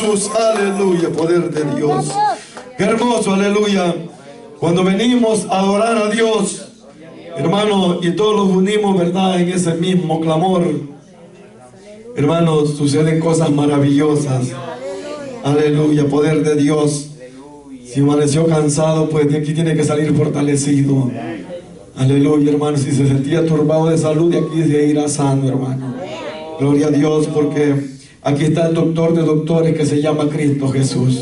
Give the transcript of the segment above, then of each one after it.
Jesús, aleluya, poder de Dios. Qué hermoso, aleluya. Cuando venimos a adorar a Dios, hermanos, y todos nos unimos, ¿verdad?, en ese mismo clamor, hermanos, suceden cosas maravillosas. Aleluya, poder de Dios. Si amaneció cansado, pues de aquí tiene que salir fortalecido. Aleluya, hermano. Si se sentía turbado de salud, de aquí se irá sano, hermano. Gloria a Dios, porque aquí está el doctor de doctores que se llama Cristo Jesús.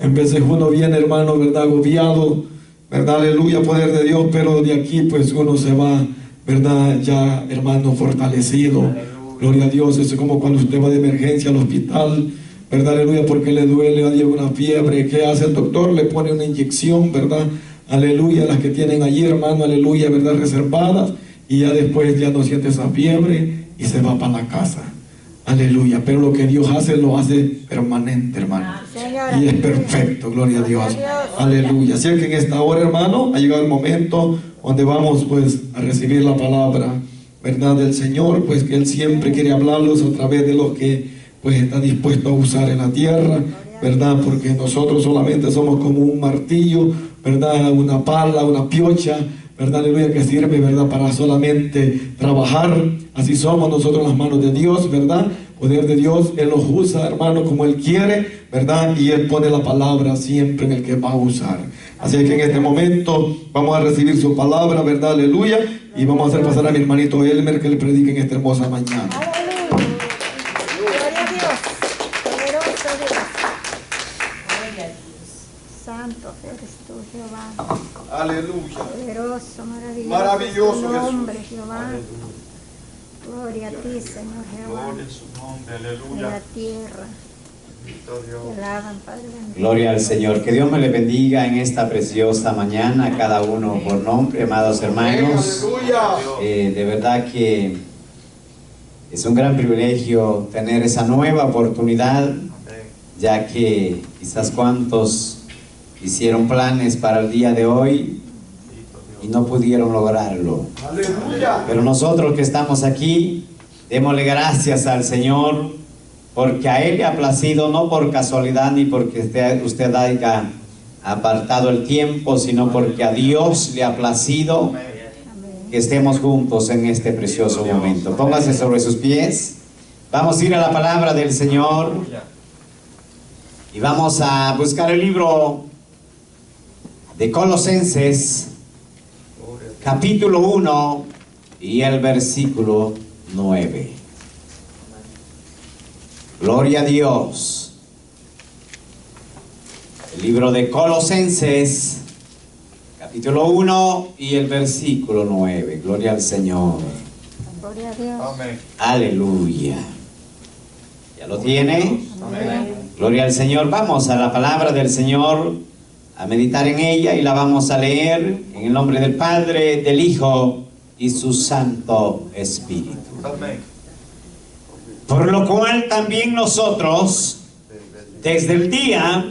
En veces uno viene, hermano, ¿verdad?, agobiado, ¿verdad? Aleluya, poder de Dios, pero de aquí pues uno se va, ¿verdad?, ya, hermano, fortalecido. Gloria a Dios. Eso es como cuando usted va de emergencia al hospital, ¿verdad? Aleluya, porque le duele, hay una fiebre. ¿Qué hace el doctor? Le pone una inyección, ¿verdad? Aleluya, las que tienen allí, hermano, aleluya, ¿verdad?, reservadas, y ya después ya no siente esa fiebre y se va para la casa. Aleluya, pero lo que Dios hace, lo hace permanente, hermano, y es perfecto, gloria a Dios. Aleluya. Así que en esta hora, hermano, ha llegado el momento donde vamos pues a recibir la palabra, ¿verdad?, del Señor, pues que Él siempre quiere hablarlos a través de lo que pues está dispuesto a usar en la tierra, ¿verdad? Porque nosotros solamente somos como un martillo, ¿verdad?, una pala, una piocha, ¿verdad? Aleluya, que sirve, ¿verdad?, para solamente trabajar. Así somos nosotros en las manos de Dios, ¿verdad? Poder de Dios, Él los usa, hermano, como Él quiere, ¿verdad? Y Él pone la palabra siempre en el que va a usar. Así que en este momento vamos a recibir su palabra, ¿verdad? Aleluya. Y vamos a hacer pasar a mi hermanito Elmer que le predique en esta hermosa mañana. Gloria a Dios. Poderoso Dios. Santo eres tú, Jehová. Aleluya. Poderoso, maravilloso. Maravilloso tu nombre, Jesús. Jehová. Gloria a ti, Señor Jehová. Gloria a su nombre, En aleluya. la tierra. Te alaban, Padre bendito. Gloria al Señor. Que Dios me le bendiga en esta preciosa mañana, a cada uno por nombre, amados hermanos. De verdad que es un gran privilegio tener esa nueva oportunidad, ya que quizás cuantos hicieron planes para el día de hoy y no pudieron lograrlo. Pero nosotros que estamos aquí, démosle gracias al Señor, porque a Él le ha placido, no por casualidad ni porque usted haya apartado el tiempo, sino porque a Dios le ha placido que estemos juntos en este precioso momento. Póngase sobre sus pies. Vamos a ir a la palabra del Señor y vamos a buscar el libro de Colosenses, capítulo 1 y el versículo 9. Gloria a Dios. El libro de Colosenses, capítulo 1 y el versículo 9. Gloria al Señor. Gloria a Dios. Amén. Aleluya. ¿Ya lo tiene? Amén. Gloria al Señor. Vamos a la palabra del Señor, a meditar en ella y la vamos a leer en el nombre del Padre, del Hijo y su Santo Espíritu. Amén. Por lo cual también nosotros, desde el día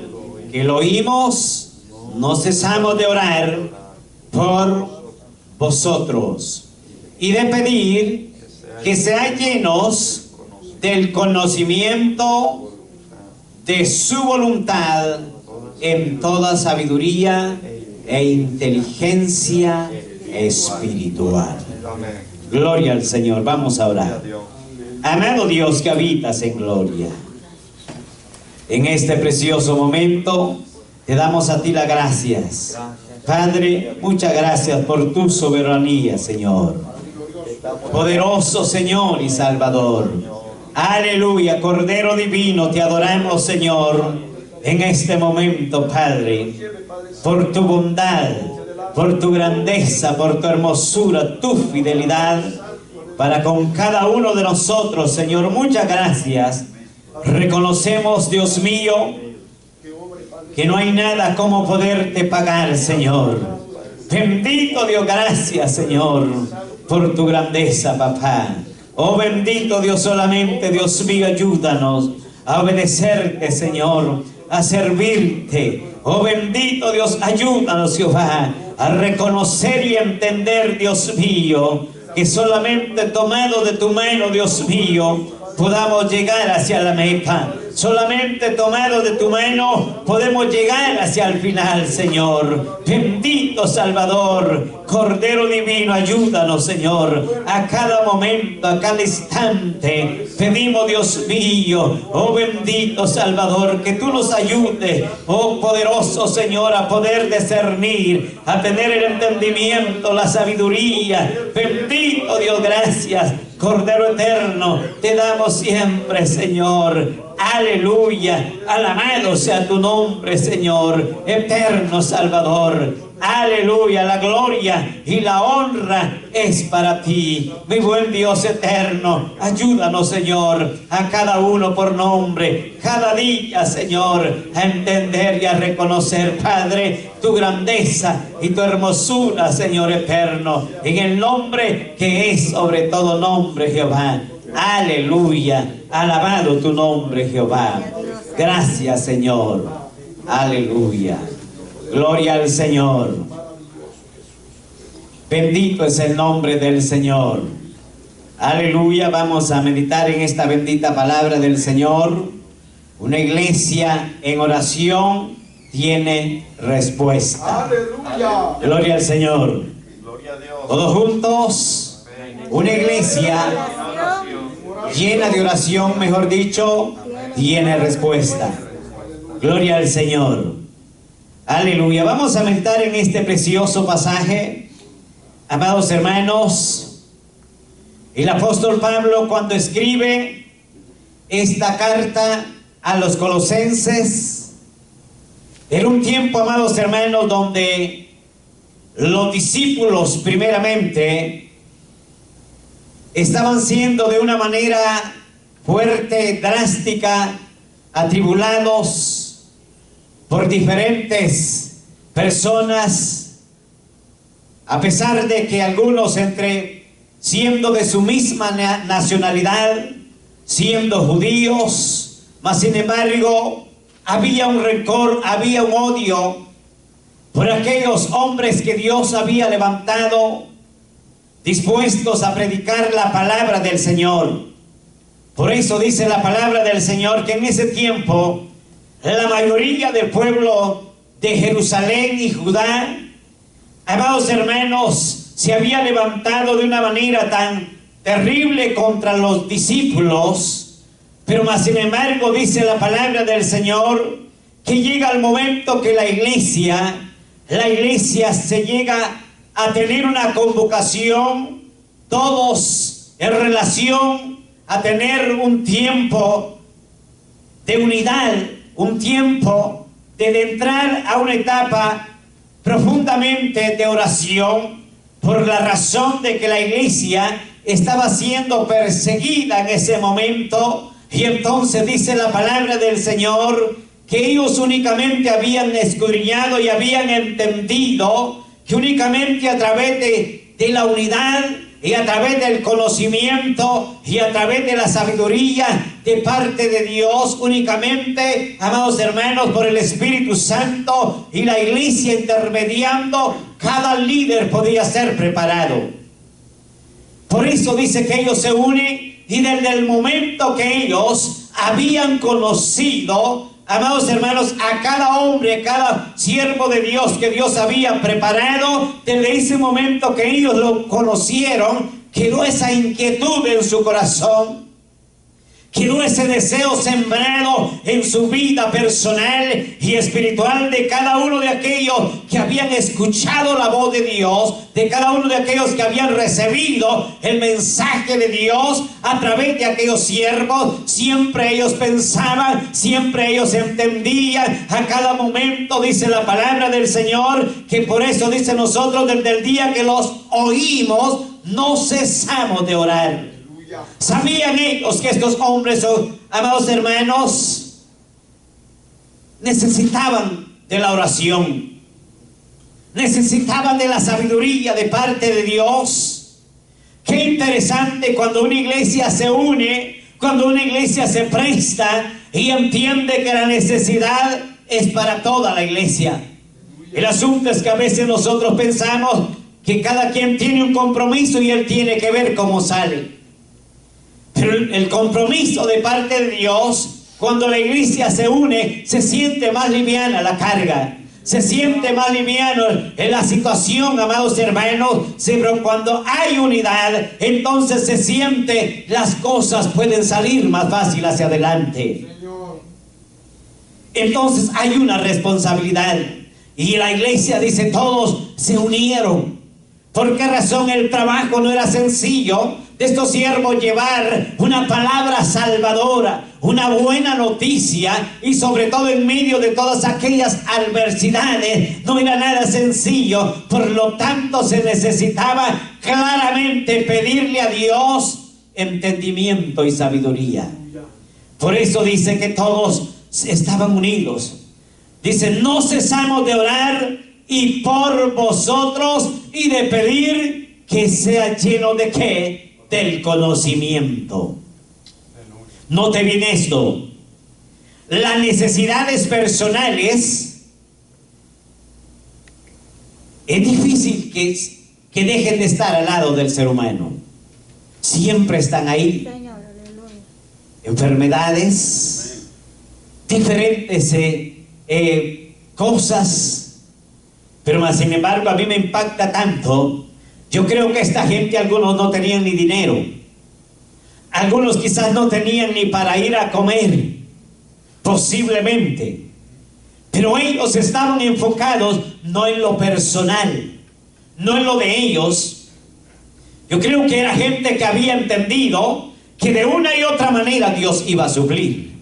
que lo oímos, no cesamos de orar por vosotros y de pedir que seáis llenos del conocimiento de su voluntad en toda sabiduría e inteligencia espiritual. Gloria al Señor. Vamos a orar. Amado Dios que habitas en gloria, en este precioso momento te damos a ti las gracias. Padre, muchas gracias por tu soberanía, Señor. Poderoso Señor y Salvador. Aleluya, Cordero Divino, te adoramos, Señor, en este momento, Padre, por tu bondad, por tu grandeza, por tu hermosura, tu fidelidad para con cada uno de nosotros, Señor. Muchas gracias. Reconocemos, Dios mío, que no hay nada como poderte pagar, Señor. Bendito Dios, gracias, Señor, por tu grandeza, papá. Oh bendito Dios, solamente, Dios mío, ayúdanos a obedecerte, Señor, a servirte. Oh bendito Dios, ayúdanos, Jehová, a reconocer y entender, Dios mío, que solamente tomado de tu mano, Dios mío, podamos llegar hacia la meta. Solamente tomados de tu mano podemos llegar hacia el final, Señor. Bendito Salvador, Cordero Divino, ayúdanos, Señor, a cada momento, a cada instante. Pedimos, Dios mío, oh bendito Salvador, que tú nos ayudes, oh poderoso Señor, a poder discernir, a tener el entendimiento, la sabiduría. Bendito Dios, gracias, Cordero eterno, te damos siempre, Señor. Aleluya, alabado sea tu nombre, Señor, eterno Salvador. Aleluya, la gloria y la honra es para ti, mi buen Dios eterno. Ayúdanos, Señor, a cada uno por nombre, cada día, Señor, a entender y a reconocer, Padre, tu grandeza y tu hermosura, Señor eterno, en el nombre que es sobre todo nombre, Jehová. Aleluya, alabado tu nombre, Jehová. Gracias, Señor. Aleluya. Gloria al Señor. Bendito es el nombre del Señor. Aleluya. Vamos a meditar en esta bendita palabra del Señor. Una iglesia en oración tiene respuesta. Aleluya. Gloria al Señor. Gloria a Dios. Todos juntos. Una iglesia llena de oración, mejor dicho, tiene respuesta. Gloria al Señor. Aleluya. Vamos a meditar en este precioso pasaje, amados hermanos. El apóstol Pablo, cuando escribe esta carta a los colosenses, era un tiempo, amados hermanos, donde los discípulos primeramente estaban siendo de una manera fuerte, drástica, atribulados por diferentes personas, a pesar de que algunos siendo de su misma nacionalidad, siendo judíos, mas sin embargo había un rencor, había un odio por aquellos hombres que Dios había levantado, dispuestos a predicar la palabra del Señor. Por eso dice la palabra del Señor que en ese tiempo la mayoría del pueblo de Jerusalén y Judá, amados hermanos, se había levantado de una manera tan terrible contra los discípulos, pero más sin embargo dice la palabra del Señor que llega el momento que la iglesia se llega a tener una convocación, todos en relación a tener un tiempo de unidad, un tiempo de entrar a una etapa profundamente de oración, por la razón de que la iglesia estaba siendo perseguida en ese momento. Y entonces dice la palabra del Señor que ellos únicamente habían escudriñado y habían entendido que únicamente a través de la unidad y a través del conocimiento y a través de la sabiduría de parte de Dios, únicamente, amados hermanos, por el Espíritu Santo y la iglesia intermediando, cada líder podía ser preparado. Por eso dice que ellos se unen, y desde el momento que ellos habían conocido, amados hermanos, a cada hombre, a cada siervo de Dios que Dios había preparado, desde ese momento que ellos lo conocieron, quedó esa inquietud en su corazón, quedó ese deseo sembrado en su vida personal y espiritual de cada uno de aquellos que habían escuchado la voz de Dios, de cada uno de aquellos que habían recibido el mensaje de Dios a través de aquellos siervos. Siempre ellos pensaban, siempre ellos entendían, a cada momento dice la palabra del Señor, que por eso dice nosotros desde el día que los oímos no cesamos de orar. Sabían ellos que estos hombres, amados hermanos, necesitaban de la oración, necesitaban de la sabiduría de parte de Dios. Qué interesante cuando una iglesia se une, cuando una iglesia se presta y entiende que la necesidad es para toda la iglesia. El asunto es que a veces nosotros pensamos que cada quien tiene un compromiso y él tiene que ver cómo sale. Pero el compromiso de parte de Dios cuando la iglesia se une, se siente más liviana la carga. Se siente más liviano en la situación, amados hermanos. Pero cuando hay unidad, entonces se siente, las cosas pueden salir más fácil hacia adelante. Entonces hay una responsabilidad. Y la iglesia dice, todos se unieron. ¿Por qué razón? El trabajo no era sencillo de estos siervos llevar una palabra salvadora, una buena noticia, y sobre todo en medio de todas aquellas adversidades. No era nada sencillo. Por lo tanto, se necesitaba claramente pedirle a Dios entendimiento y sabiduría. Por eso dice que todos estaban unidos. Dice, no cesamos de orar y por vosotros y de pedir que sea lleno de ¿qué? Del conocimiento. Note bien esto. Las necesidades personales es difícil que dejen de estar al lado del ser humano. Siempre están ahí. Señor, aleluya. Enfermedades, diferentes cosas. Pero más sin embargo, a mí me impacta tanto. Yo creo que esta gente, algunos no tenían ni dinero. Algunos quizás no tenían ni para ir a comer, posiblemente. Pero ellos estaban enfocados no en lo personal, no en lo de ellos. Yo creo que era gente que había entendido que de una y otra manera Dios iba a suplir,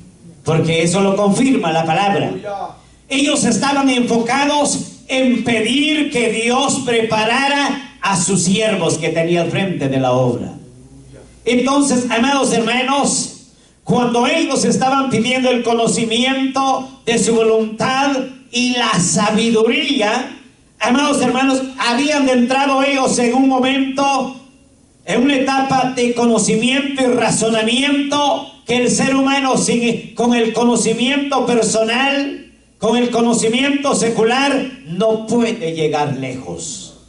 porque eso lo confirma la palabra. Ellos estaban enfocados en pedir que Dios preparara a sus siervos que tenía al frente de la obra. Entonces, amados hermanos, cuando ellos estaban pidiendo el conocimiento de su voluntad y la sabiduría, amados hermanos, habían entrado ellos en un momento, en una etapa de conocimiento y razonamiento, que el ser humano con el conocimiento personal, con el conocimiento secular, no puede llegar lejos,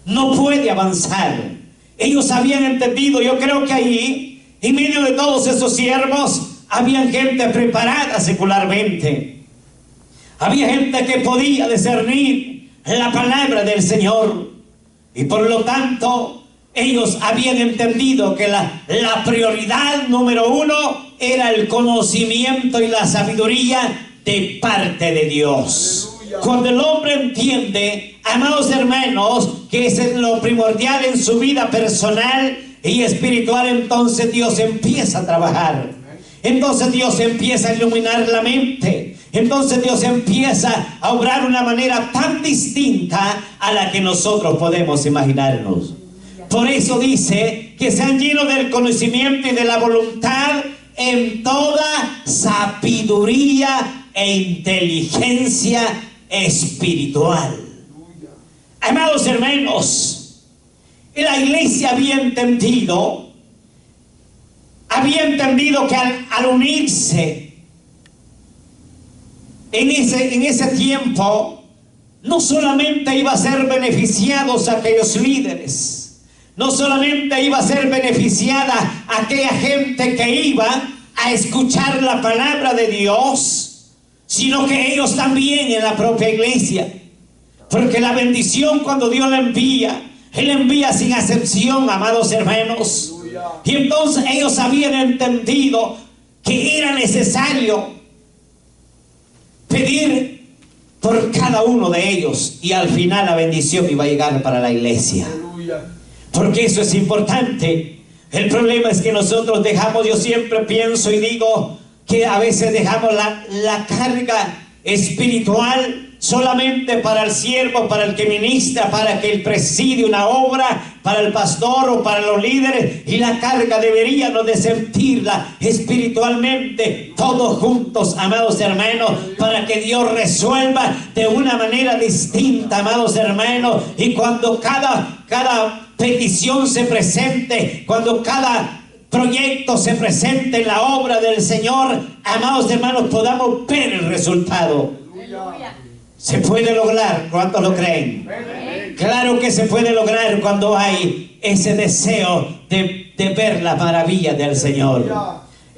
no puede avanzar. Ellos habían entendido. Yo creo que allí, en medio de todos esos siervos, había gente preparada secularmente. Había gente que podía discernir la palabra del Señor. Y por lo tanto, ellos habían entendido que la prioridad número uno era el conocimiento y la sabiduría de parte de Dios. Cuando el hombre entiende, amados hermanos, que ese es lo primordial en su vida personal y espiritual, entonces Dios empieza a trabajar. Entonces Dios empieza a iluminar la mente. Entonces Dios empieza a obrar de una manera tan distinta a la que nosotros podemos imaginarnos. Por eso dice que sean llenos del conocimiento y de la voluntad en toda sabiduría e inteligencia espiritual. Amados hermanos, la iglesia había entendido que al unirse en ese tiempo, no solamente iba a ser beneficiados aquellos líderes, no solamente iba a ser beneficiada aquella gente que iba a escuchar la palabra de Dios, sino que ellos también en la propia iglesia. Porque la bendición, cuando Dios la envía, Él envía sin acepción, amados hermanos. Y entonces ellos habían entendido que era necesario pedir por cada uno de ellos, y al final la bendición iba a llegar para la iglesia. Porque eso es importante. El problema es que nosotros dejamos, yo siempre pienso y digo, que a veces dejamos la carga espiritual solamente para el siervo, para el que ministra, para que él preside una obra, para el pastor o para los líderes, y la carga deberíamos de sentirla espiritualmente todos juntos, amados hermanos, para que Dios resuelva de una manera distinta, amados hermanos. Y cuando cada petición se presente, cuando cada proyecto se presente en la obra del Señor, amados hermanos, podamos ver el resultado. Aleluya. Se puede lograr. ¿Cuántos lo creen? Claro que se puede lograr cuando hay ese deseo de ver la maravilla del Señor.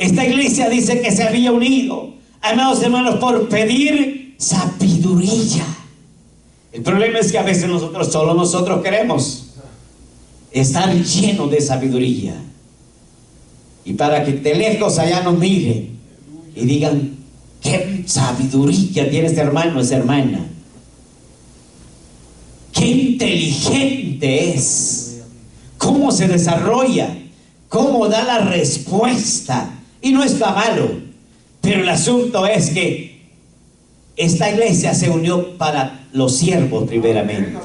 Esta iglesia dice que se había unido, amados hermanos, por pedir sabiduría. El problema es que a veces solo nosotros queremos estar llenos de sabiduría. Y para que de lejos allá nos miren y digan: qué sabiduría tiene este hermano, esa hermana. Qué inteligente es. Cómo se desarrolla. Cómo da la respuesta. Y no está malo. Pero el asunto es que esta iglesia se unió para los siervos primeramente.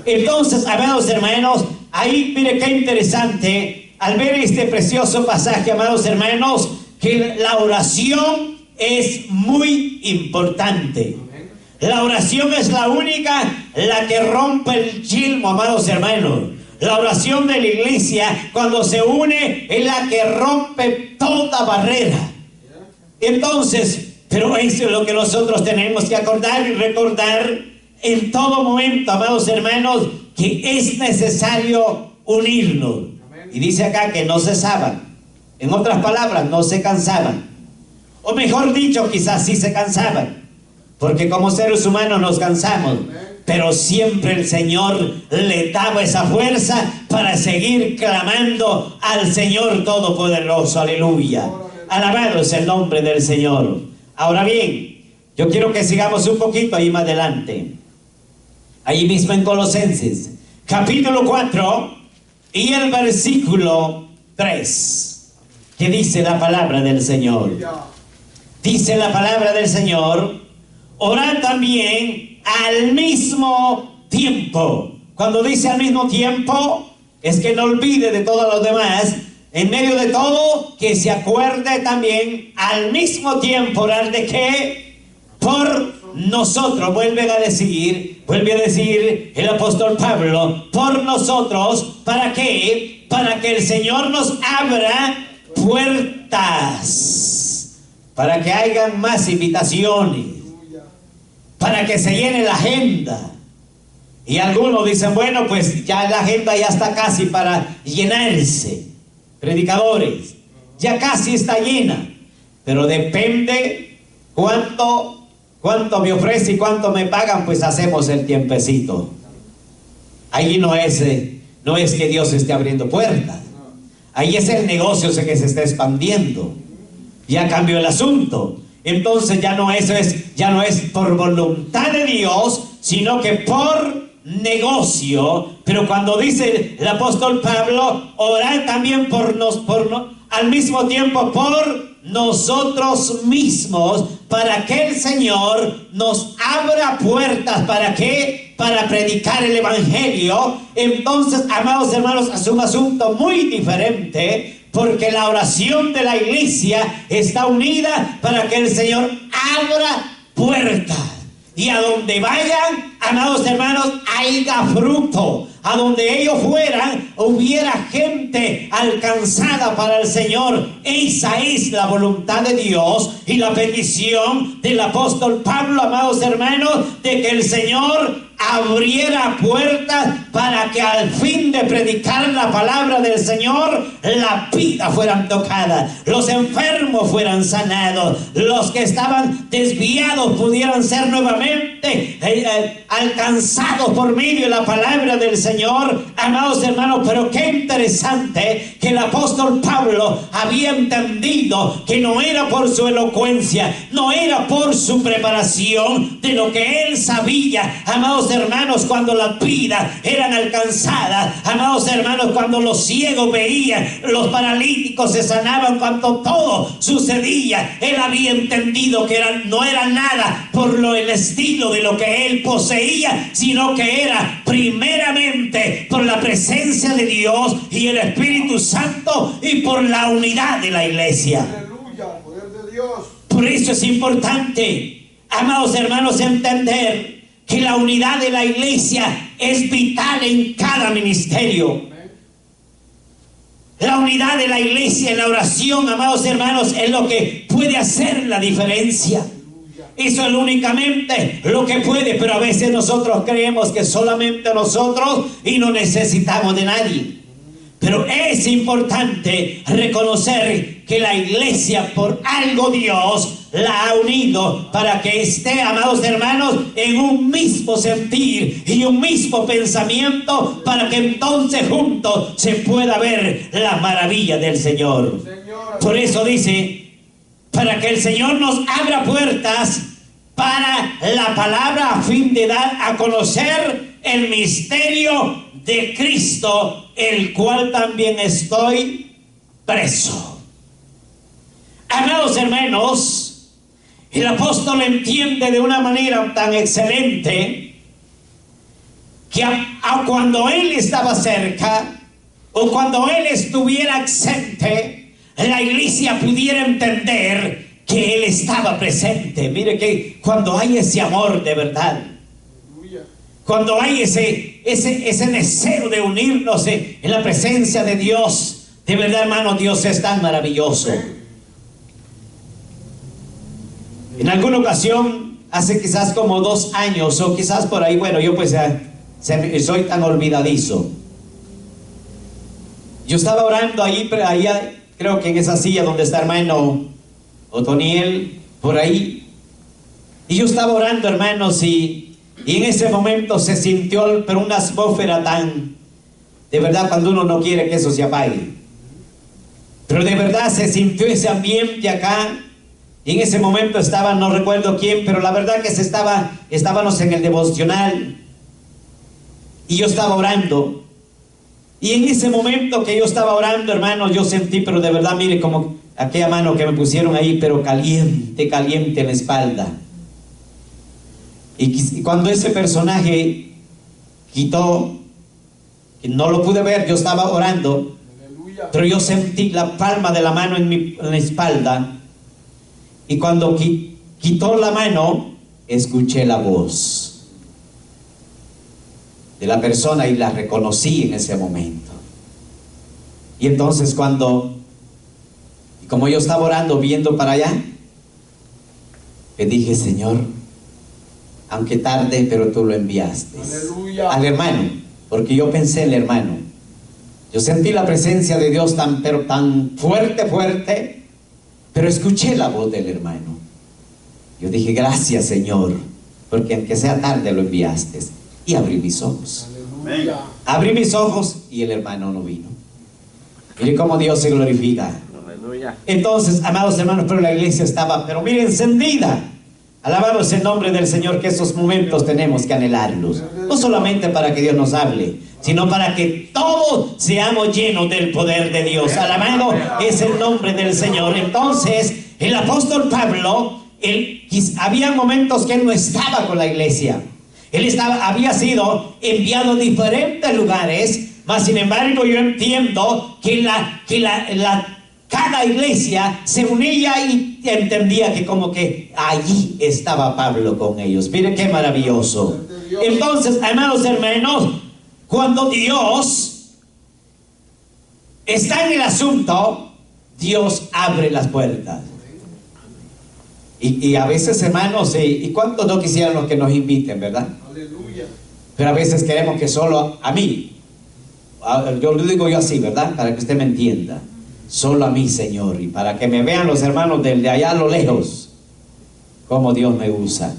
Entonces, amados hermanos, ahí mire qué interesante. Al ver este precioso pasaje, amados hermanos, que la oración es muy importante. La oración es la única, la que rompe el yelmo, amados hermanos. La oración de la iglesia, cuando se une, es la que rompe toda barrera. Entonces, pero eso es lo que nosotros tenemos que acordar y recordar en todo momento, amados hermanos, que es necesario unirnos. Y dice acá que no cesaban. En otras palabras, no se cansaban. O mejor dicho, quizás sí se cansaban. Porque como seres humanos nos cansamos. Pero siempre el Señor le daba esa fuerza para seguir clamando al Señor Todopoderoso. Aleluya. Alabado es el nombre del Señor. Ahora bien, yo quiero que sigamos un poquito ahí más adelante. Allí mismo en Colosenses, capítulo 4 y el versículo 3. ¿Qué dice la palabra del Señor? Dice la palabra del Señor: orad también al mismo tiempo. Cuando dice al mismo tiempo, es que no olvide de todos los demás. En medio de todo, que se acuerde también al mismo tiempo orar de qué. Por nosotros, vuelve a decir el apóstol Pablo, por nosotros. ¿Para qué? Para que el Señor nos abra puertas, para que hayan más invitaciones, para que se llene la agenda. Y algunos dicen: bueno, pues ya la agenda ya está casi para llenarse. Predicadores, ya casi está llena. Pero depende cuánto me ofrece y cuánto me pagan, pues hacemos el tiempecito. Ahí no es que Dios esté abriendo puertas. Ahí es el negocio que se está expandiendo. Ya cambió el asunto. Entonces ya no es por voluntad de Dios, sino que por negocio. Pero cuando dice el apóstol Pablo, orad también al mismo tiempo por nosotros mismos, para que el Señor nos abra puertas. ¿Para qué? Para predicar el evangelio. Entonces, amados hermanos, es un asunto muy diferente, porque la oración de la iglesia está unida para que el Señor abra puertas. Y a donde vayan, amados hermanos, haya fruto. A donde ellos fueran, hubiera gente alcanzada para el Señor. Esa es la voluntad de Dios y la petición del apóstol Pablo, amados hermanos, de que el Señor abriera puertas para que al fin de predicar la palabra del Señor, las vidas fueran tocadas, los enfermos fueran sanados, los que estaban desviados pudieran ser nuevamente alcanzados por medio de la palabra del Señor. Amados hermanos, pero qué interesante que el apóstol Pablo había entendido que no era por su elocuencia, no era por su preparación, de lo que él sabía, amados hermanos, cuando las vidas eran alcanzadas, amados hermanos, cuando los ciegos veían, los paralíticos se sanaban, cuando todo sucedía, él había entendido que no era nada por el estilo de lo que él poseía, sino que era primeramente por la presencia de Dios y el Espíritu Santo y por la unidad de la iglesia. Aleluya, poder de Dios. Por eso es importante, amados hermanos, entender que la unidad de la iglesia es vital en cada ministerio. La unidad de la iglesia en la oración, amados hermanos, es lo que puede hacer la diferencia. Eso es únicamente lo que puede, pero a veces nosotros creemos que solamente nosotros y no necesitamos de nadie. Pero es importante reconocer que la iglesia, por algo Dios la ha unido para que esté, amados hermanos, en un mismo sentir y un mismo pensamiento, para que entonces juntos se pueda ver la maravilla del Señor. Por eso dice, para que el Señor nos abra puertas para la palabra, a fin de dar a conocer el misterio de Cristo, el cual también estoy preso. Amados hermanos, el apóstol entiende de una manera tan excelente que cuando él estaba cerca, o cuando él estuviera ausente, la iglesia pudiera entender que él estaba presente. Mire que cuando hay ese amor de verdad, cuando hay ese deseo de unirnos en la presencia de Dios, de verdad, hermano, Dios es tan maravilloso. En alguna ocasión, hace quizás como 2 años, o quizás por ahí, bueno, yo pues soy tan olvidadizo. Yo estaba orando ahí, pero allá, creo que en esa silla donde está hermano Otoniel, por ahí. Y yo estaba orando, hermanos, y en ese momento se sintió, pero una atmósfera tan, de verdad, cuando uno no quiere que eso se apague. Pero de verdad se sintió ese ambiente acá. Y en ese momento estaba, no recuerdo quién, pero la verdad que estábamos en el devocional. Y yo estaba orando. Y en ese momento que yo estaba orando, hermano, yo sentí, pero de verdad, mire, como aquella mano que me pusieron ahí, pero caliente, caliente en la espalda. Y cuando ese personaje quitó, que no lo pude ver, yo estaba orando, pero yo sentí la palma de la mano en la espalda. Y cuando quitó la mano, escuché la voz de la persona y la reconocí en ese momento. Y entonces como yo estaba orando, viendo para allá, le dije, Señor, aunque tarde, pero tú lo enviaste. Aleluya. Al hermano, porque yo pensé en el hermano. Yo sentí la presencia de Dios pero tan fuerte, pero escuché la voz del hermano. Yo dije, gracias, Señor, porque aunque sea tarde lo enviaste. Y abrí mis ojos. Aleluya. Abrí mis ojos y el hermano no vino. Mire cómo Dios se glorifica. Aleluya. Entonces, amados hermanos, pero la iglesia estaba, pero mire, encendida. Alabamos el nombre del Señor, que esos momentos tenemos que anhelarlos. No solamente para que Dios nos hable, sino para que todos seamos llenos del poder de Dios. Alabado es el nombre del Señor. Entonces, el apóstol Pablo, había momentos que él no estaba con la iglesia. Había sido enviado a diferentes lugares, mas sin embargo yo entiendo que cada iglesia se unía y entendía que como que allí estaba Pablo con ellos. Miren qué maravilloso. Entonces, hermanos, cuando Dios está en el asunto, Dios abre las puertas. Y a veces, hermanos, ¿y cuántos no quisieran que nos inviten, verdad? Aleluya. Pero a veces queremos que solo a mí. Yo lo digo yo así, ¿verdad? Para que usted me entienda. Solo a mí, Señor, y para que me vean los hermanos de allá a lo lejos, cómo Dios me usa.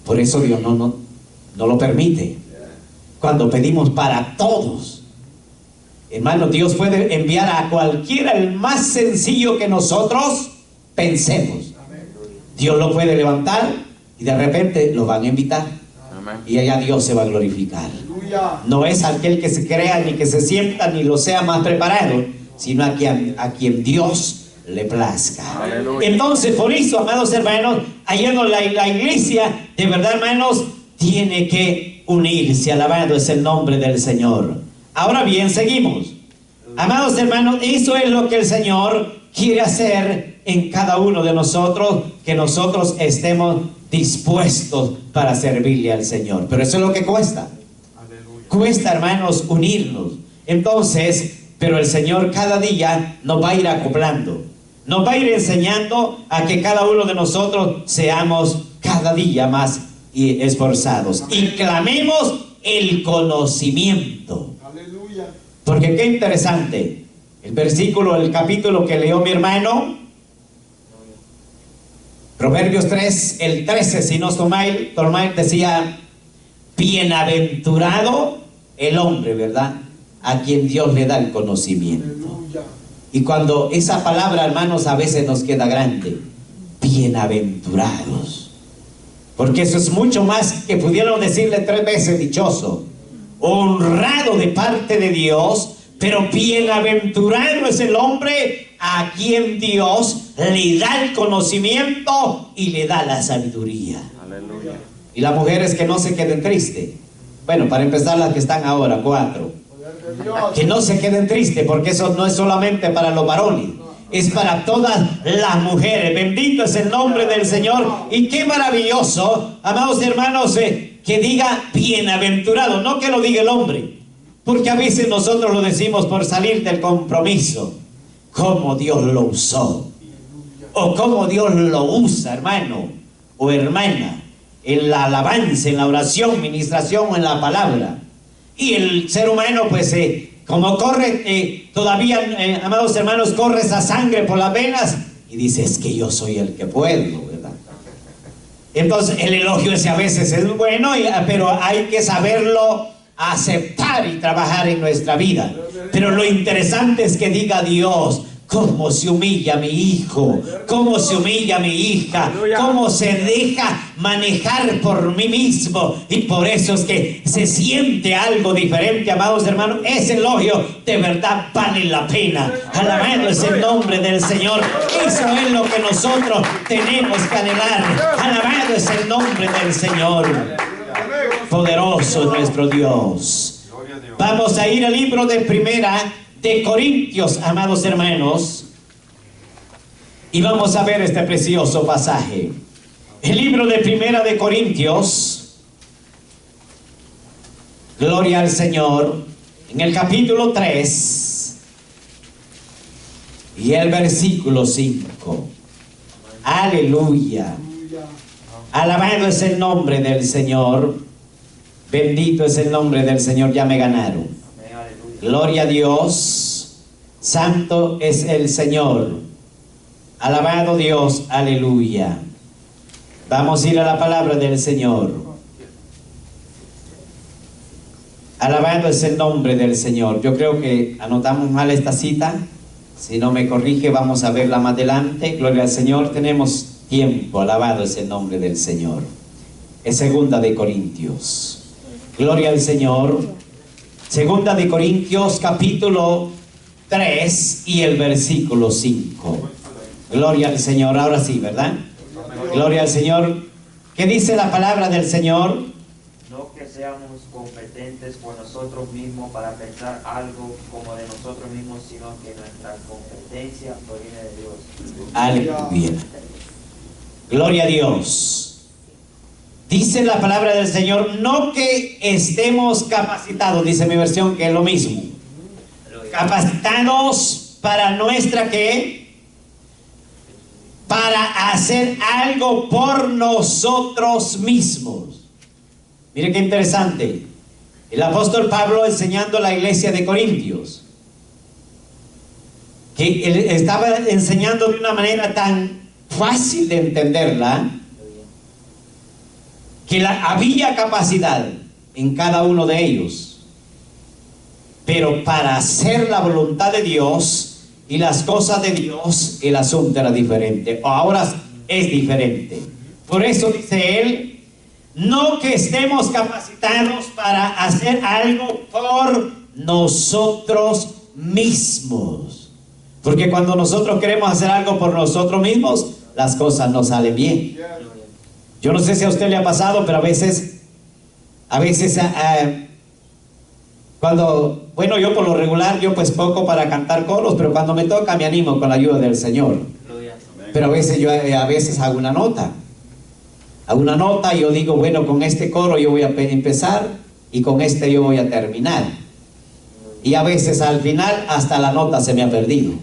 Por eso Dios no lo permite. Cuando pedimos para todos, hermano, Dios puede enviar a cualquiera, el más sencillo que nosotros pensemos. Dios lo puede levantar y de repente lo van a invitar. Y allá Dios se va a glorificar. No es aquel que se crea, ni que se sienta, ni lo sea más preparado, sino a quien Dios le plazca. Aleluya. Entonces, por eso, amados hermanos, allá la iglesia, de verdad, hermanos, tiene que unirse. Alabado es el nombre del Señor. Ahora bien, seguimos. Amados hermanos, eso es lo que el Señor quiere hacer en cada uno de nosotros, que nosotros estemos dispuestos para servirle al Señor. Pero eso es lo que cuesta. Aleluya. Cuesta, hermanos, unirnos. Entonces, pero el Señor cada día nos va a ir acoplando, nos va a ir enseñando a que cada uno de nosotros seamos cada día más esforzados. Amén. Y clamemos el conocimiento. Aleluya. Porque qué interesante. El versículo, el capítulo que leyó mi hermano, Proverbios 3, el 13, si no tomáis, decía, bienaventurado el hombre, ¿verdad?, a quien Dios le da el conocimiento. Y cuando esa palabra, hermanos, a veces nos queda grande, bienaventurados, porque eso es mucho más que pudieron decirle 3 veces dichoso, honrado de parte de Dios, pero bienaventurado es el hombre a quien Dios le da el conocimiento y le da la sabiduría. Aleluya. Y las mujeres que no se queden tristes. Bueno, para empezar, las que están ahora, 4. Que no se queden tristes, porque eso no es solamente para los varones, es para todas las mujeres. Bendito es el nombre del Señor. Y qué maravilloso, amados hermanos, que diga bienaventurado, no que lo diga el hombre, porque a veces nosotros lo decimos por salir del compromiso. Cómo Dios lo usó, o cómo Dios lo usa, hermano o hermana, en la alabanza, en la oración, ministración o en la palabra. Y el ser humano, pues, como corre, todavía, amados hermanos, corre esa sangre por las venas y dice, es que yo soy el que puedo, ¿verdad? Entonces el elogio ese a veces es bueno, pero hay que saberlo aceptar y trabajar en nuestra vida. Pero lo interesante es que diga Dios, cómo se humilla mi hijo, cómo se humilla mi hija, cómo se deja manejar por mí mismo, y por eso es que se siente algo diferente, amados hermanos. Ese elogio de verdad vale la pena. Alabado es el nombre del Señor. Eso es lo que nosotros tenemos que anhelar. Alabado es el nombre del Señor. Poderoso es nuestro Dios. Vamos a ir al libro de Primera de Corintios, amados hermanos, y vamos a ver este precioso pasaje. El libro de Primera de Corintios, gloria al Señor, en el capítulo 3 y el versículo 5. Aleluya. Alabado es el nombre del Señor. Bendito es el nombre del Señor. Ya me ganaron. Gloria a Dios. Santo es el Señor. Alabado Dios. Aleluya. Vamos a ir a la palabra del Señor. Alabado es el nombre del Señor. Yo creo que anotamos mal esta cita. Si no me corrige, vamos a verla más adelante. Gloria al Señor. Tenemos tiempo. Alabado es el nombre del Señor. Es Segunda de Corintios. Gloria al Señor. Segunda de Corintios, capítulo 3 y el versículo 5. Gloria al Señor. Ahora sí, ¿verdad? Gloria al Señor. ¿Qué dice la palabra del Señor? No que seamos competentes por nosotros mismos para pensar algo como de nosotros mismos, sino que nuestra competencia proviene de Dios. Aleluya. Gloria a Dios. Dice la palabra del Señor, no que estemos capacitados, dice mi versión que es lo mismo. Capacitados para nuestra, ¿qué? Para hacer algo por nosotros mismos. Mire qué interesante. El apóstol Pablo enseñando a la iglesia de Corintios, que él estaba enseñando de una manera tan fácil de entenderla, que había capacidad en cada uno de ellos, pero para hacer la voluntad de Dios y las cosas de Dios, el asunto era diferente, o ahora es diferente. Por eso dice él, no que estemos capacitados para hacer algo por nosotros mismos, porque cuando nosotros queremos hacer algo por nosotros mismos, las cosas no salen bien. Yo no sé si a usted le ha pasado, pero a veces cuando, bueno, yo por lo regular, yo pues poco para cantar coros, pero cuando me toca me animo con la ayuda del Señor. Pero a veces yo hago una nota. Y yo digo, bueno, con este coro yo voy a empezar y con este yo voy a terminar. Y a veces al final hasta la nota se me ha perdido.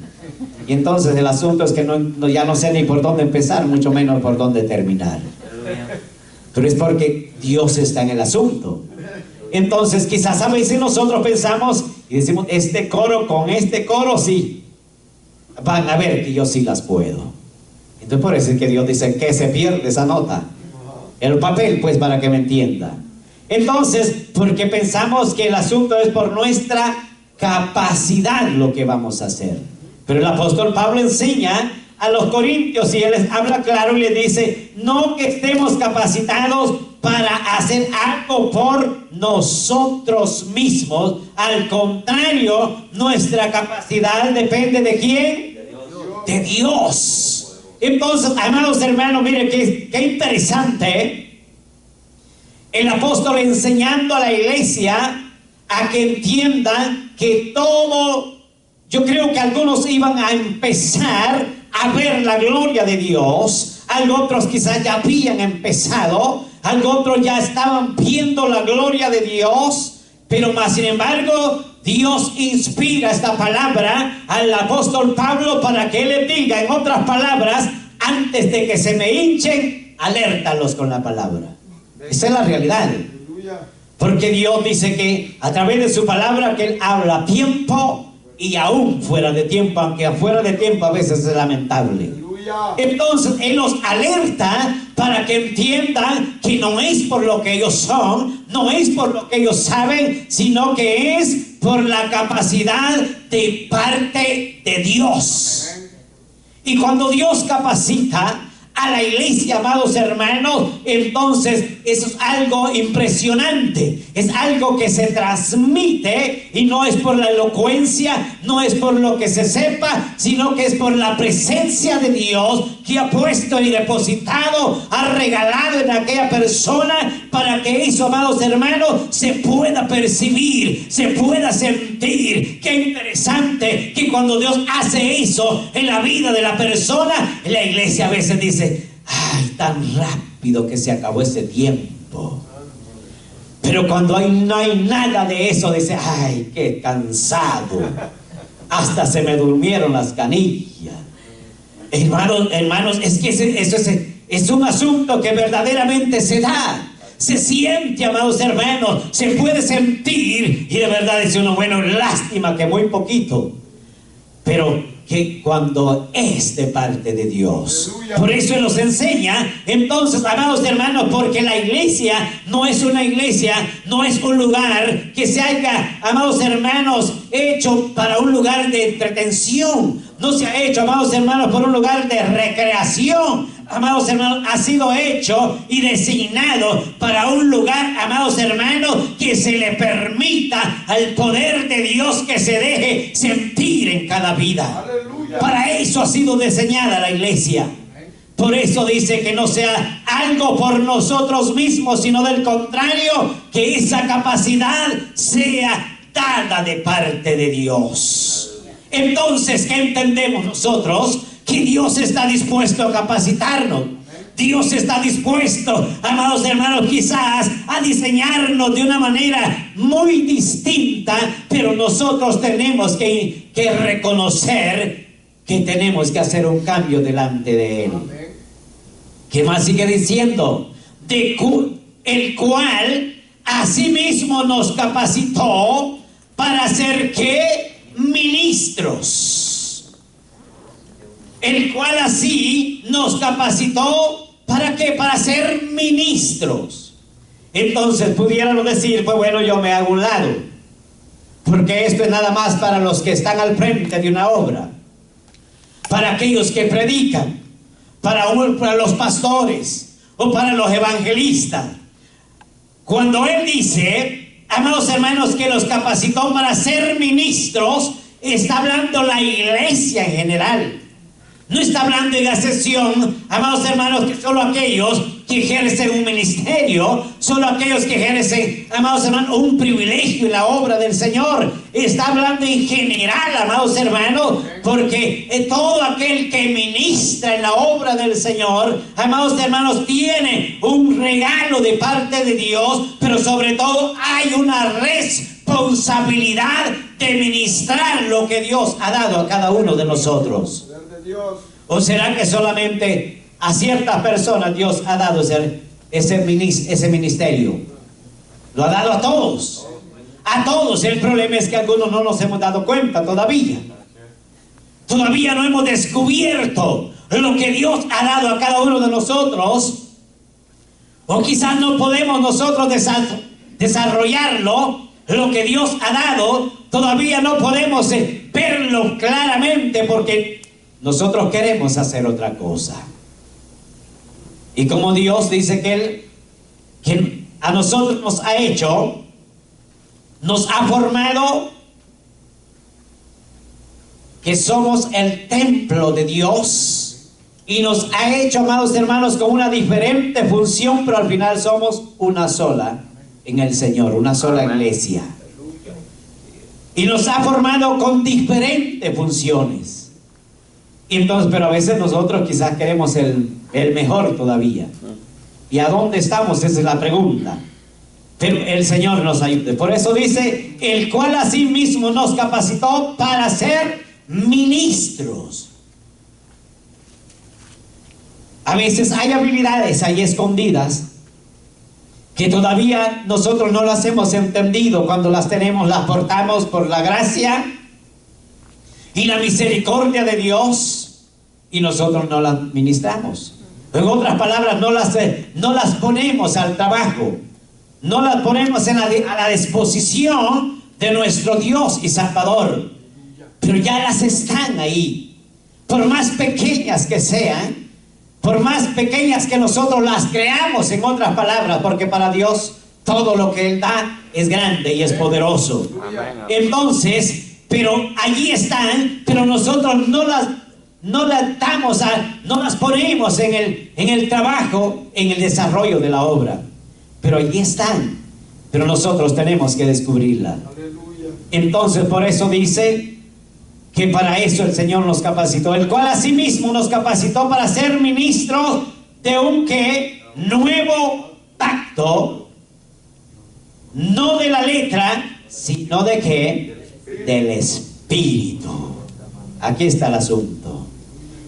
Y entonces el asunto es que ya no sé ni por dónde empezar, mucho menos por dónde terminar. Pero es porque Dios está en el asunto. Entonces quizás a veces nosotros pensamos y decimos, este coro con este coro sí, van a ver que yo sí las puedo. Entonces por eso es que Dios dice que se pierde esa nota, el papel, pues, para que me entienda. Entonces, porque pensamos que el asunto es por nuestra capacidad lo que vamos a hacer. Pero el apóstol Pablo enseña a los corintios y él les habla claro y les dice, no que estemos capacitados para hacer algo por nosotros mismos. Al contrario, nuestra capacidad depende ¿de quién? De Dios. Entonces, amados hermanos, miren qué interesante, el apóstol enseñando a la iglesia a que entiendan que todo, yo creo que algunos iban a empezar a ver la gloria de Dios, algunos otros quizás ya habían empezado, algunos otros ya estaban viendo la gloria de Dios, pero más sin embargo Dios inspira esta palabra al apóstol Pablo para que él le diga, en otras palabras, antes de que se me hinchen, alértalos con la palabra. Esa es la realidad. Porque Dios dice que a través de su palabra que Él habla a tiempo y aún fuera de tiempo, aunque afuera de tiempo a veces es lamentable. Entonces Él los alerta para que entiendan que no es por lo que ellos son, no es por lo que ellos saben, sino que es por la capacidad de parte de Dios. Y cuando Dios capacita a la iglesia, amados hermanos, entonces eso es algo impresionante, es algo que se transmite y no es por la elocuencia, no es por lo que se sepa, sino que es por la presencia de Dios que ha puesto y depositado, ha regalado en aquella persona para que eso, amados hermanos, se pueda percibir, se pueda sentir. Qué interesante que cuando Dios hace eso en la vida de la persona, la iglesia a veces dice, ay, tan rápido que se acabó ese tiempo. Pero cuando no hay nada de eso, dice, ay, qué cansado, hasta se me durmieron las canillas. Hermanos, es que eso es un asunto que verdaderamente se da, se siente, amados hermanos, se puede sentir, y de verdad dice uno, bueno, lástima que muy poquito, pero que cuando es de parte de Dios. Por eso Él nos enseña, entonces, amados hermanos, porque la iglesia no es una iglesia, no es un lugar que se haya, amados hermanos, hecho para un lugar de entretención. No se ha hecho, amados hermanos, por un lugar de recreación. Amados hermanos, ha sido hecho y designado para un lugar, amados hermanos, que se le permita al poder de Dios que se deje sentir en cada vida. ¡Aleluya! Para eso ha sido diseñada la iglesia. Por eso dice que no sea algo por nosotros mismos, sino del contrario, que esa capacidad sea dada de parte de Dios. Entonces, ¿qué entendemos nosotros? Que Dios está dispuesto a capacitarnos. Dios está dispuesto, amados hermanos, quizás a diseñarnos de una manera muy distinta, pero nosotros tenemos que reconocer que tenemos que hacer un cambio delante de Él. ¿Qué más sigue diciendo? El cual asimismo nos capacitó para ser ¿qué? Ministros. El cual así nos capacitó ¿para qué? Para ser ministros. Entonces pudiéramos decir, pues bueno, yo me hago un lado, porque esto es nada más para los que están al frente de una obra, para aquellos que predican, para los pastores o para los evangelistas. Cuando Él dice, amados hermanos, que los capacitó para ser ministros, está hablando la iglesia en general. No está hablando de la sesión, amados hermanos, que solo aquellos que ejercen un ministerio, solo aquellos que ejercen, amados hermanos, un privilegio en la obra del Señor. Está hablando en general, amados hermanos, porque todo aquel que ministra en la obra del Señor, amados hermanos, tiene un regalo de parte de Dios, pero sobre todo hay una responsabilidad de ministrar lo que Dios ha dado a cada uno de nosotros. ¿O será que solamente a ciertas personas Dios ha dado ese ministerio? Lo ha dado a todos. A todos. El problema es que algunos no nos hemos dado cuenta todavía. Todavía no hemos descubierto lo que Dios ha dado a cada uno de nosotros. O quizás no podemos nosotros desarrollarlo, lo que Dios ha dado. Todavía no podemos verlo claramente porque nosotros queremos hacer otra cosa. Y como Dios dice que a nosotros nos ha hecho, nos ha formado, que somos el templo de Dios, y nos ha hecho, amados hermanos, con una diferente función, pero al final somos una sola en el Señor, una sola iglesia. Y nos ha formado con diferentes funciones. Y entonces, pero a veces nosotros quizás queremos el mejor todavía. ¿Y a dónde estamos? Esa es la pregunta. Pero el Señor nos ayude. Por eso dice, el cual asimismo nos capacitó para ser ministros. A veces hay habilidades ahí escondidas que todavía nosotros no las hemos entendido. Cuando las tenemos, las portamos por la gracia y la misericordia de Dios, y nosotros no las ministramos. En otras palabras, no las ponemos al trabajo, no las ponemos a la disposición de nuestro Dios y Salvador. Pero ya las están ahí, por más pequeñas que sean, por más pequeñas que nosotros las creamos, en otras palabras, porque para Dios todo lo que Él da es grande y es poderoso. Entonces, pero allí están, pero nosotros no las ponemos en el trabajo, en el desarrollo de la obra. Pero allí están, pero nosotros tenemos que descubrirla. Entonces, por eso dice que para eso el Señor nos capacitó, el cual asimismo nos capacitó para ser ministros de un nuevo pacto, no de la letra, sino de del Espíritu. Aquí está el asunto.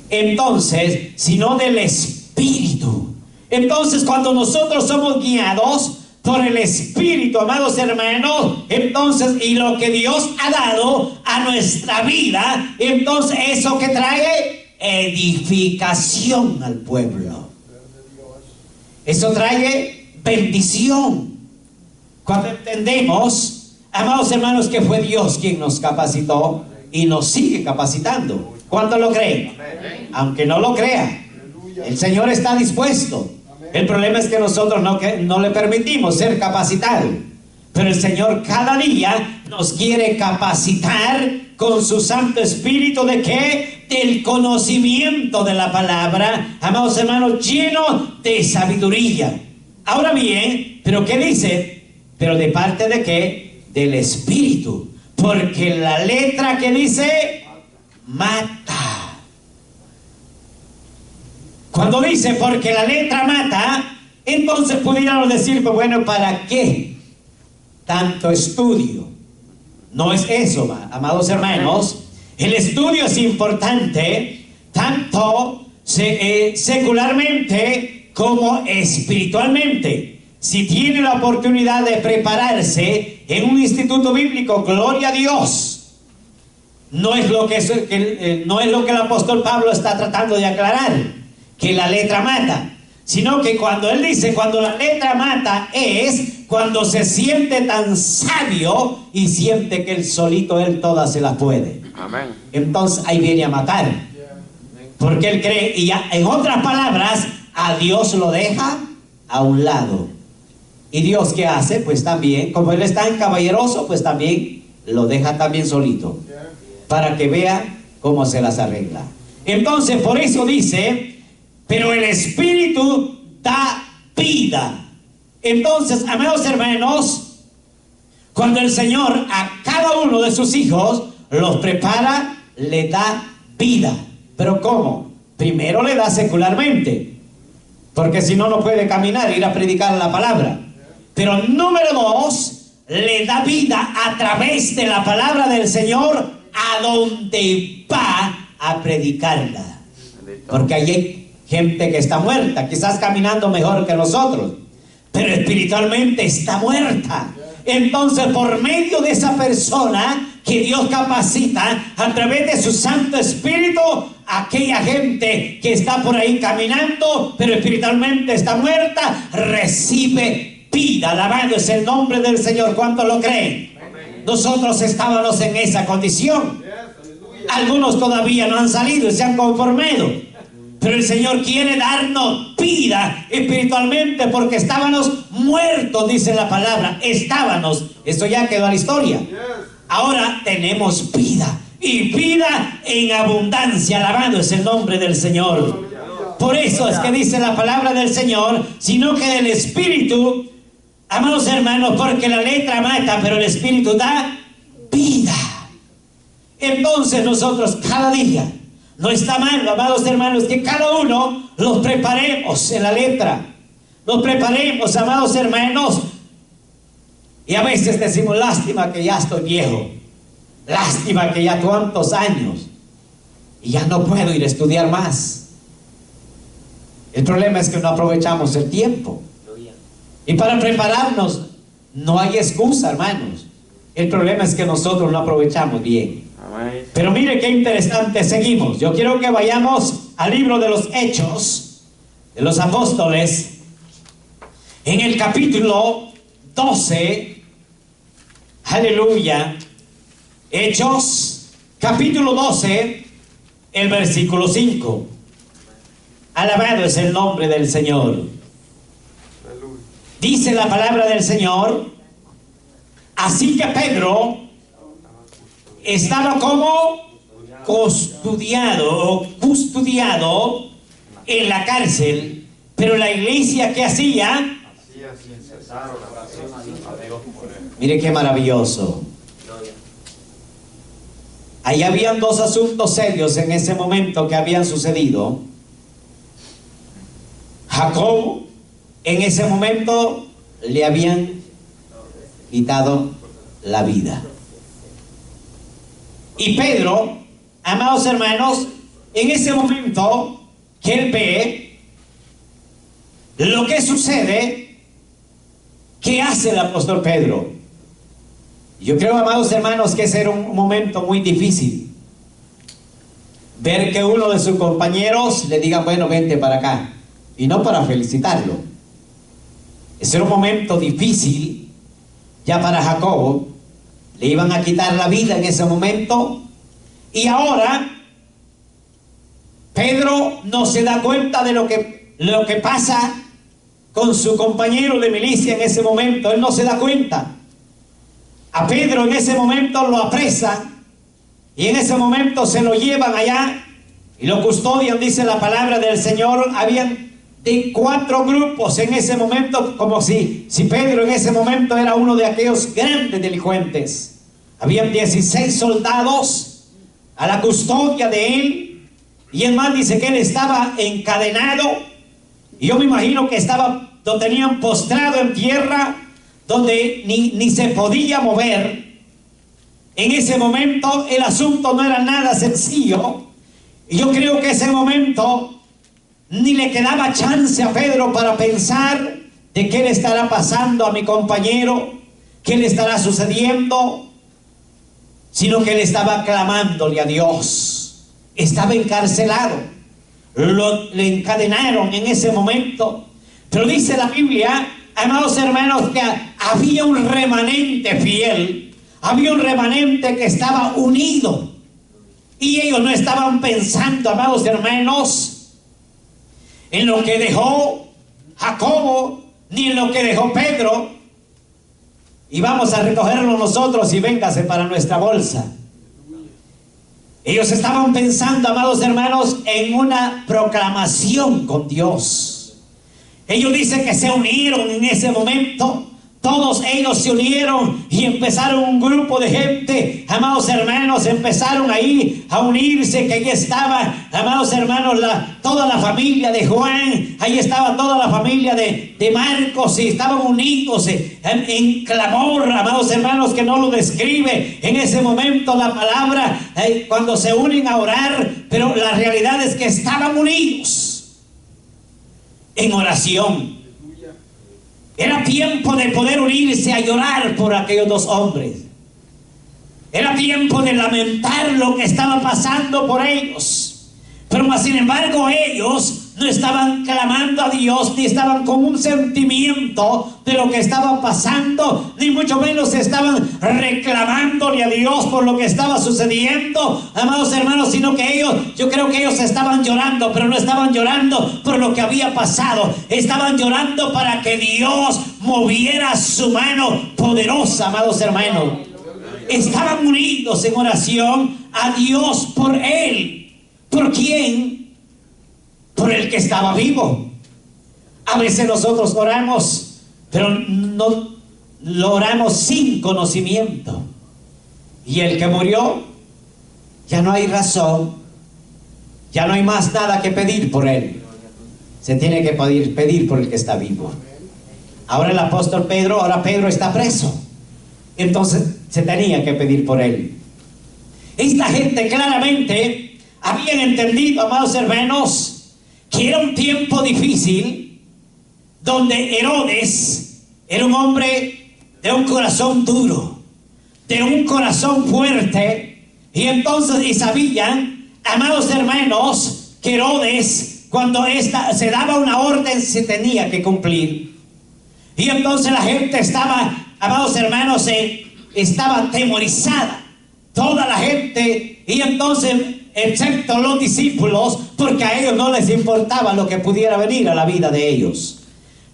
Entonces, sino del Espíritu. Entonces, cuando nosotros somos guiados por el Espíritu, amados hermanos, entonces, y lo que Dios ha dado a nuestra vida, entonces eso que trae edificación al pueblo. Eso trae bendición. Cuando entendemos, amados hermanos, que fue Dios quien nos capacitó y nos sigue capacitando. ¿Cuánto lo creen? Aunque no lo crea, el Señor está dispuesto. El problema es que nosotros no le permitimos ser capacitados. Pero el Señor cada día nos quiere capacitar con su Santo Espíritu. ¿De qué? Del conocimiento de la palabra, amados hermanos, lleno de sabiduría. Ahora bien, ¿pero qué dice? ¿Pero de parte de qué? Del Espíritu. Porque la letra que dice, mata. Cuando dice porque la letra mata, entonces pudiéramos decir, pues bueno, ¿para qué tanto estudio? No es eso, amados hermanos. El estudio es importante, tanto secularmente como espiritualmente. Si tiene la oportunidad de prepararse en un instituto bíblico, gloria a Dios. No es lo que el apóstol Pablo está tratando de aclarar, que la letra mata, sino que cuando él dice, cuando la letra mata, es cuando se siente tan sabio y siente que él solito, él toda se la puede. Amén. Entonces ahí viene a matar, porque él cree, y ya, en otras palabras, a Dios lo deja a un lado. Y Dios, ¿qué hace? Pues también, como él es tan caballeroso, pues también lo deja también solito, para que vea cómo se las arregla. Entonces, por eso dice, pero el Espíritu da vida. Entonces, amados hermanos, cuando el Señor a cada uno de sus hijos los prepara, le da vida. ¿Pero cómo? Primero le da secularmente, porque si no, no puede caminar, ir a predicar la palabra. Pero número dos, le da vida a través de la palabra del Señor a donde va a predicarla. Porque allí hay gente que está muerta, quizás caminando mejor que nosotros, pero espiritualmente está muerta. Entonces, por medio de esa persona que Dios capacita a través de su Santo Espíritu, aquella gente que está por ahí caminando, pero espiritualmente está muerta, recibe vida. Alabado es el nombre del Señor. ¿Cuántos lo creen? Nosotros estábamos en esa condición. Algunos todavía no han salido y se han conformado, pero el Señor quiere darnos vida espiritualmente, porque estábamos muertos, dice la palabra. Estábamos, esto ya quedó en la historia. Ahora tenemos vida, y vida en abundancia. Alabado es el nombre del Señor. Por eso es que dice la palabra del Señor, sino que el Espíritu, amados hermanos, porque la letra mata, pero el Espíritu da vida. Entonces nosotros cada día, no está mal, amados hermanos, que cada uno los preparemos en la letra. Nos preparemos, amados hermanos. Y a veces decimos, lástima que ya estoy viejo. Lástima que ya cuántos años. Y ya no puedo ir a estudiar más. El problema es que no aprovechamos el tiempo. Y para prepararnos no hay excusa, hermanos. El problema es que nosotros no aprovechamos bien. Pero mire qué interesante, seguimos. Yo quiero que vayamos al libro de los Hechos de los Apóstoles, en el capítulo 12. Aleluya. Hechos, capítulo 12, el versículo 5. Alabado es el nombre del Señor. Dice la palabra del Señor: así que Pedro estaba como custodiado en la cárcel, pero la iglesia, ¿qué hacía? Mire qué maravilloso. Ahí habían dos asuntos serios en ese momento que habían sucedido. Jacob, en ese momento le habían quitado la vida. Y Pedro, amados hermanos, en ese momento que él ve lo que sucede, ¿qué hace el apóstol Pedro? Yo creo, amados hermanos, que ese era un momento muy difícil. Ver que uno de sus compañeros le diga, bueno, vente para acá. Y no para felicitarlo. Ese era un momento difícil ya para Jacobo. Le iban a quitar la vida en ese momento. Y ahora Pedro no se da cuenta de lo que pasa con su compañero de milicia en ese momento. Él no se da cuenta. A Pedro en ese momento lo apresan, y en ese momento se lo llevan allá y lo custodian. Dice la palabra del Señor, habían de 4 grupos en ese momento, como si Pedro en ese momento era uno de aquellos grandes delincuentes. Habían 16 soldados a la custodia de él, y el más dice que él estaba encadenado, y yo me imagino que lo tenían postrado en tierra, donde ni se podía mover. En ese momento el asunto no era nada sencillo, y yo creo que ese momento ni le quedaba chance a Pedro para pensar de qué le estará pasando a mi compañero, qué le estará sucediendo, sino que él estaba clamándole a Dios. Estaba encarcelado, le encadenaron en ese momento. Pero dice la Biblia, amados hermanos, que había un remanente fiel, había un remanente que estaba unido, y ellos no estaban pensando, amados hermanos, en lo que dejó Jacobo, ni en lo que dejó Pedro, y vamos a recogerlo nosotros y véngase para nuestra bolsa. Ellos estaban pensando, amados hermanos, en una proclamación con Dios. Ellos dicen que se unieron en ese momento. Todos ellos se unieron y empezaron un grupo de gente, amados hermanos, empezaron ahí a unirse, que ahí estaba, amados hermanos, toda la familia de Juan, ahí estaba toda la familia de Marcos, y estaban unidos en clamor, amados hermanos, que no lo describe en ese momento la palabra, cuando se unen a orar, pero la realidad es que estaban unidos en oración. Era tiempo de poder unirse a llorar por aquellos dos hombres. Era tiempo de lamentar lo que estaba pasando por ellos. Pero más sin embargo ellos no estaban clamando a Dios, ni estaban con un sentimiento de lo que estaba pasando, ni mucho menos estaban reclamándole a Dios por lo que estaba sucediendo, amados hermanos, sino que ellos, yo creo que ellos estaban llorando, pero no estaban llorando por lo que había pasado, estaban llorando para que Dios moviera su mano poderosa, amados hermanos. Estaban unidos en oración a Dios por Él. ¿Por quién? Por el que estaba vivo. A veces nosotros oramos, pero no lo oramos sin conocimiento. Y el que murió, ya no hay razón, ya no hay más nada que pedir por él. Se tiene que pedir por el que está vivo. Ahora el apóstol Pedro, ahora Pedro está preso. Entonces se tenía que pedir por él. Esta gente claramente habían entendido, amados hermanos, que era un tiempo difícil, donde Herodes era un hombre de un corazón duro, de un corazón fuerte, y entonces y sabían, amados hermanos, que Herodes, cuando se daba una orden, se tenía que cumplir. Y entonces la gente estaba, amados hermanos, estaba atemorizada, toda la gente, y entonces excepto los discípulos, porque a ellos no les importaba lo que pudiera venir a la vida de ellos.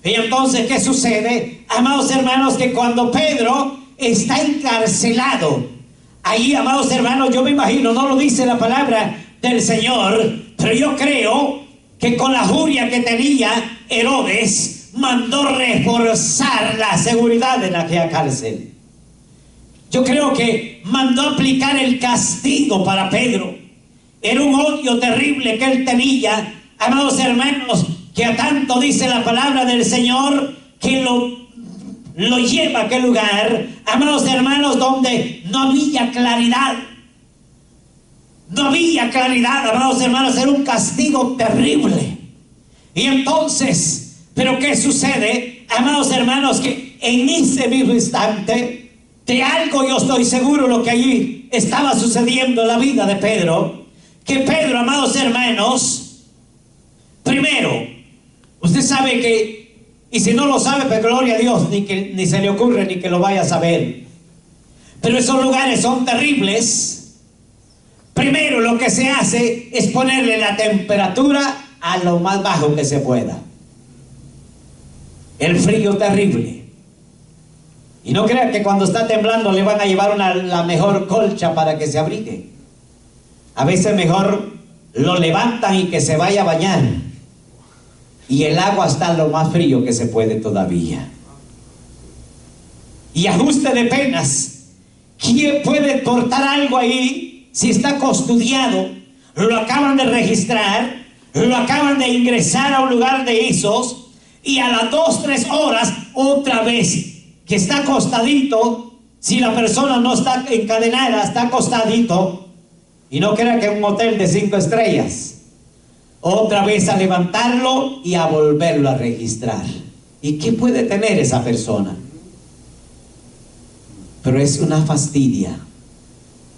Y entonces, ¿qué sucede? Amados hermanos, que cuando Pedro está encarcelado, ahí, amados hermanos, yo me imagino, no lo dice la palabra del Señor, pero yo creo que con la furia que tenía Herodes, mandó reforzar la seguridad en aquella cárcel. Yo creo que mandó aplicar el castigo para Pedro. Era un odio terrible que él tenía, amados hermanos, que a tanto dice la palabra del Señor, que lo lleva a aquel lugar, amados hermanos, donde no había claridad. No había claridad, amados hermanos, era un castigo terrible. Y entonces, ¿pero qué sucede? Amados hermanos, que en ese mismo instante, de algo yo estoy seguro lo que allí estaba sucediendo en la vida de Pedro. Que Pedro, amados hermanos, primero, usted sabe que, y si no lo sabe, pues gloria a Dios, ni se le ocurre ni que lo vaya a saber, pero esos lugares son terribles. Primero lo que se hace es ponerle la temperatura a lo más bajo que se pueda. El frío terrible. Y no crean que cuando está temblando le van a llevar la mejor colcha para que se abrigue. A veces mejor lo levantan y que se vaya a bañar. Y el agua está lo más frío que se puede todavía. Y ajuste de penas. ¿Quién puede portar algo ahí si está custodiado? Lo acaban de registrar, lo acaban de ingresar a un lugar de esos, y a las 2-3 horas otra vez que está acostadito. Si la persona no está encadenada, está acostadito. Y no crea que es un hotel de 5 estrellas. Otra vez a levantarlo y a volverlo a registrar. ¿Y qué puede tener esa persona? Pero es una fastidia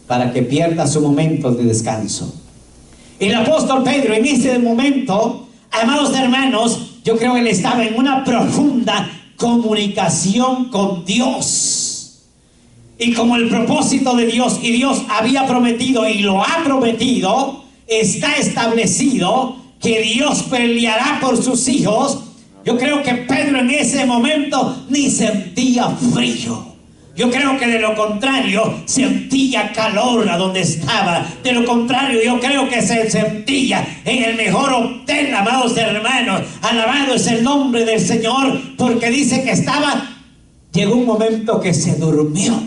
para que pierda su momento de descanso. El apóstol Pedro en ese momento, amados hermanos, yo creo que él estaba en una profunda comunicación con Dios. Y como el propósito de Dios, y Dios había prometido y lo ha prometido, está establecido que Dios peleará por sus hijos. Yo creo que Pedro en ese momento ni sentía frío. Yo creo que de lo contrario sentía calor a donde estaba. De lo contrario, yo creo que se sentía en el mejor hotel, amados hermanos. Alabado es el nombre del Señor, porque dice que llegó un momento que se durmió.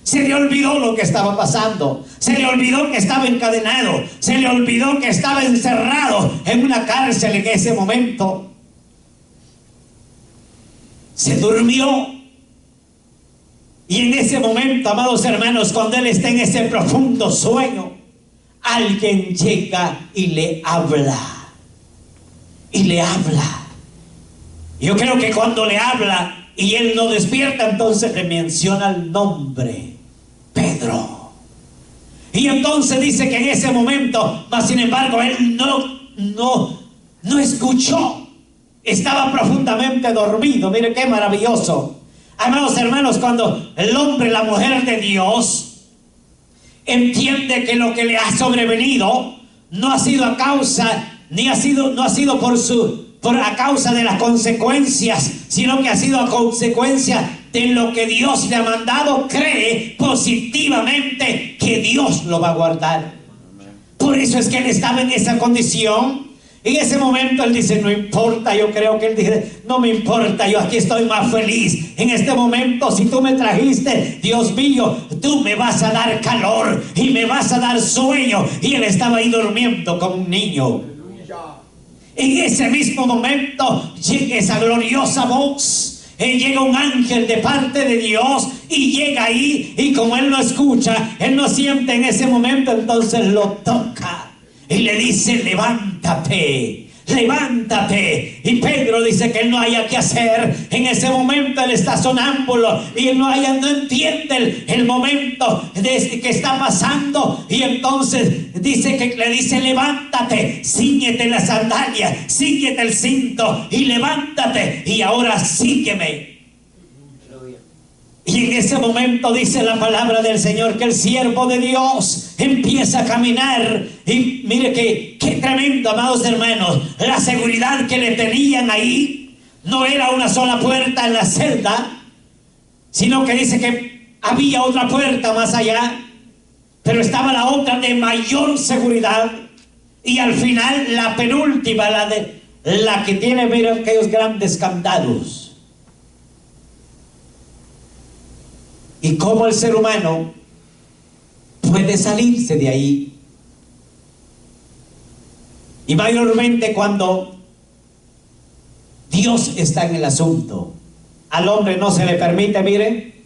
Se le olvidó lo que estaba pasando. Se le olvidó que estaba encadenado. Se le olvidó que estaba encerrado en una cárcel en ese momento. Se durmió. Y en ese momento, amados hermanos, cuando él está en ese profundo sueño, alguien llega y le habla. Y le habla. Yo creo que cuando le habla y él no despierta, entonces le menciona el nombre, Pedro. Y entonces dice que en ese momento, mas sin embargo, él no escuchó. Estaba profundamente dormido. Mire qué maravilloso. Amados hermanos, cuando el hombre, la mujer de Dios, entiende que lo que le ha sobrevenido no ha sido a causa, no ha sido por a causa de las consecuencias, sino que ha sido a consecuencia de lo que Dios le ha mandado, cree positivamente que Dios lo va a guardar. Por eso es que él estaba en esa condición. En ese momento él dice, no importa. Yo creo que él dice, no me importa, yo aquí estoy más feliz. En este momento, si tú me trajiste, Dios mío, tú me vas a dar calor y me vas a dar sueño. Y él estaba ahí durmiendo como un niño. En ese mismo momento llega esa gloriosa voz. Llega un ángel de parte de Dios y llega ahí, y como él no escucha, él no siente en ese momento, entonces lo toca y le dice, levántate, levántate. Y Pedro dice que él no haya qué hacer. En ese momento él está sonámbulo y él no entiende el momento que está pasando. Y entonces dice que le dice, levántate, cíñete la sandalia, cíñete el cinto y levántate y ahora sígueme. Y en ese momento dice la palabra del Señor que el siervo de Dios empieza a caminar. Y mire qué tremendo, amados hermanos. La seguridad que le tenían ahí no era una sola puerta en la celda, sino que dice que había otra puerta más allá, pero estaba la otra de mayor seguridad. Y al final la penúltima, la que tiene, mira, aquellos grandes candados. Y cómo el ser humano puede salirse de ahí. Y mayormente cuando Dios está en el asunto. Al hombre no se le permite, mire,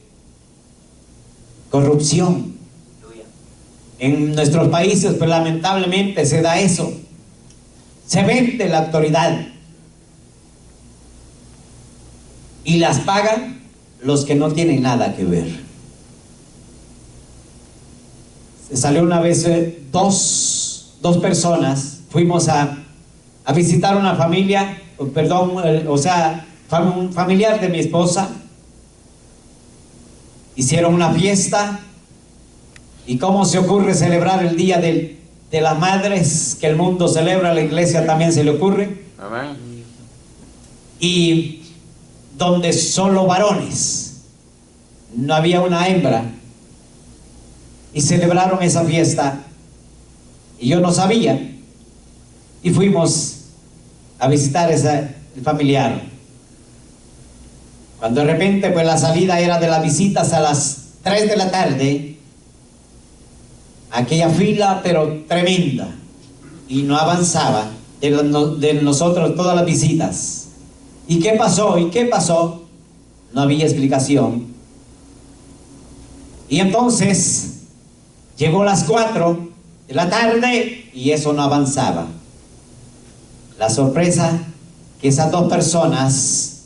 corrupción. En nuestros países, pues lamentablemente se da eso. Se vende la autoridad. Y las pagan los que no tienen nada que ver. Se salió una vez dos personas, fuimos a visitar una familia, un familiar de mi esposa. Hicieron una fiesta. ¿Y cómo se ocurre celebrar el día de las madres que el mundo celebra? A la iglesia también se le ocurre. Amén. Y donde solo varones, no había una hembra, y celebraron esa fiesta y yo no sabía, y fuimos a visitar el familiar, cuando de repente pues la salida era de las visitas a las 3 de la tarde, aquella fila pero tremenda, y no avanzaba de nosotros todas las visitas. ¿Y qué pasó? ¿Y qué pasó? No había explicación. Y entonces llegó las 4 de la tarde y eso no avanzaba. La sorpresa que esas dos personas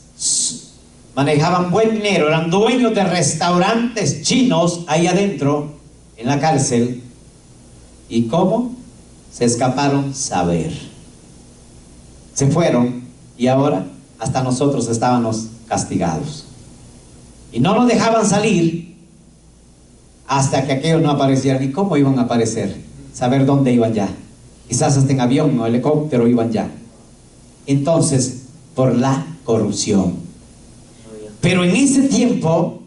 manejaban buen dinero, eran dueños de restaurantes chinos ahí adentro en la cárcel. ¿Y cómo? Se escaparon saber. Se fueron y ahora hasta nosotros estábamos castigados. Y no nos dejaban salir hasta que aquellos no aparecieran. ¿Y cómo iban a aparecer? Saber dónde iban ya. Quizás hasta en avión o helicóptero iban ya. Entonces, por la corrupción. Pero en ese tiempo,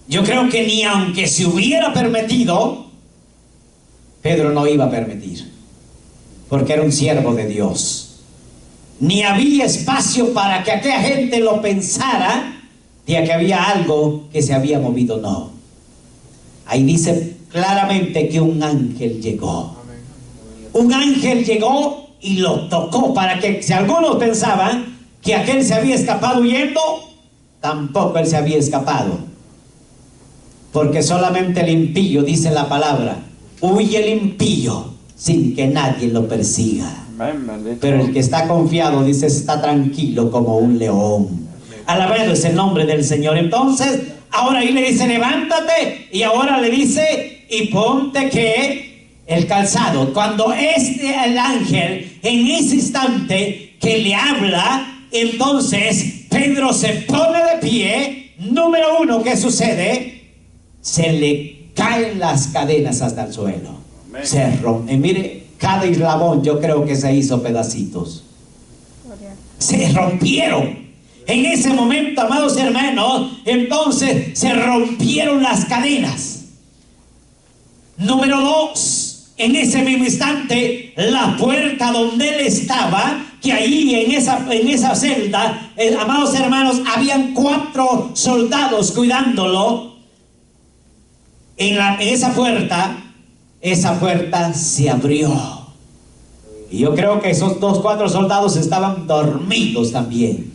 yo creo que ni aunque se hubiera permitido, Pedro no iba a permitir, porque era un siervo de Dios. Ni había espacio para que aquella gente lo pensara de que había algo que se había movido. No. Ahí dice claramente que un ángel llegó. Un ángel llegó y lo tocó, para que si algunos pensaban que aquel se había escapado huyendo, tampoco él se había escapado, porque solamente el impío, dice la palabra, huye el impío sin que nadie lo persiga. Pero el que está confiado, dice, está tranquilo como un león. Alabado es el nombre del Señor. Entonces, ahora ahí le dice, levántate. Y ahora le dice, y ponte que el calzado. Cuando el ángel, en ese instante que le habla, entonces Pedro se pone de pie. Número uno, ¿qué sucede? Se le caen las cadenas hasta el suelo. Se rompe. Mire, cada eslabón yo creo que se hizo pedacitos. Se rompieron. En ese momento, amados hermanos, entonces se rompieron las cadenas. Número dos, en ese mismo instante, la puerta donde él estaba, que ahí en esa celda, amados hermanos, habían 4 soldados cuidándolo. En esa puerta se abrió. Y yo creo que esos 4 soldados estaban dormidos también.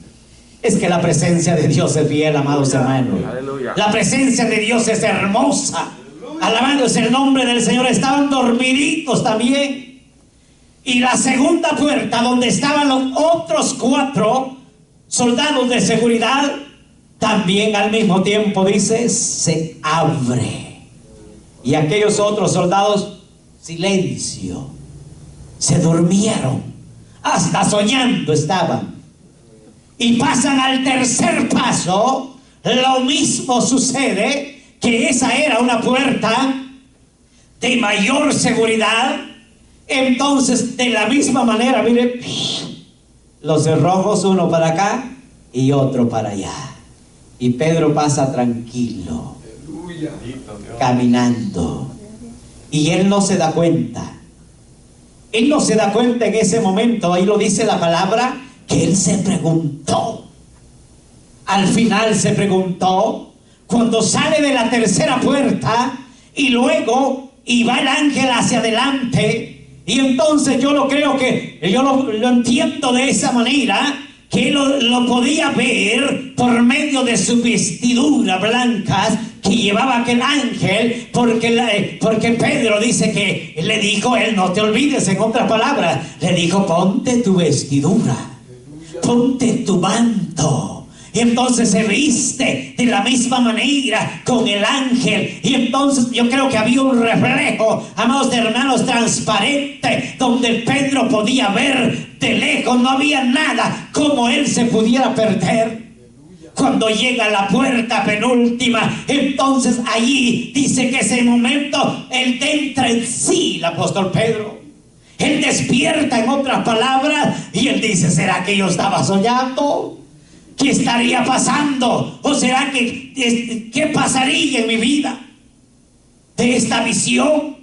Es que la presencia de Dios es fiel, amados hermanos. La presencia de Dios es hermosa. Alabándose el nombre del Señor. Estaban dormiditos también. Y la segunda puerta, donde estaban los otros 4 soldados de seguridad, también al mismo tiempo, dice, se abre. Y aquellos otros soldados, silencio. Se durmieron. Hasta soñando estaban. Y pasan al tercer paso. Lo mismo sucede, que esa era una puerta de mayor seguridad. Entonces, de la misma manera, mire, los cerrojos, uno para acá y otro para allá. Y Pedro pasa tranquilo, caminando. Y él no se da cuenta. Él no se da cuenta en ese momento. Ahí lo dice la palabra, que él se preguntó. Al final se preguntó, cuando sale de la tercera puerta y luego y va el ángel hacia adelante. Y entonces yo lo creo que yo lo entiendo de esa manera, que él lo podía ver por medio de sus vestiduras blancas que llevaba aquel ángel, porque Pedro dice que le dijo él, no te olvides, en otras palabras, le dijo, ponte tu vestidura, ponte tu manto. Y entonces se viste de la misma manera con el ángel. Y entonces yo creo que había un reflejo, amados hermanos, transparente, donde Pedro podía ver de lejos. No había nada como él se pudiera perder. Cuando llega a la puerta penúltima, entonces allí dice que ese momento él entra en sí, el apóstol Pedro. Él despierta, en otras palabras, y él dice, ¿será que yo estaba soñando? ¿Qué estaría pasando? ¿O será que qué pasaría en mi vida de esta visión?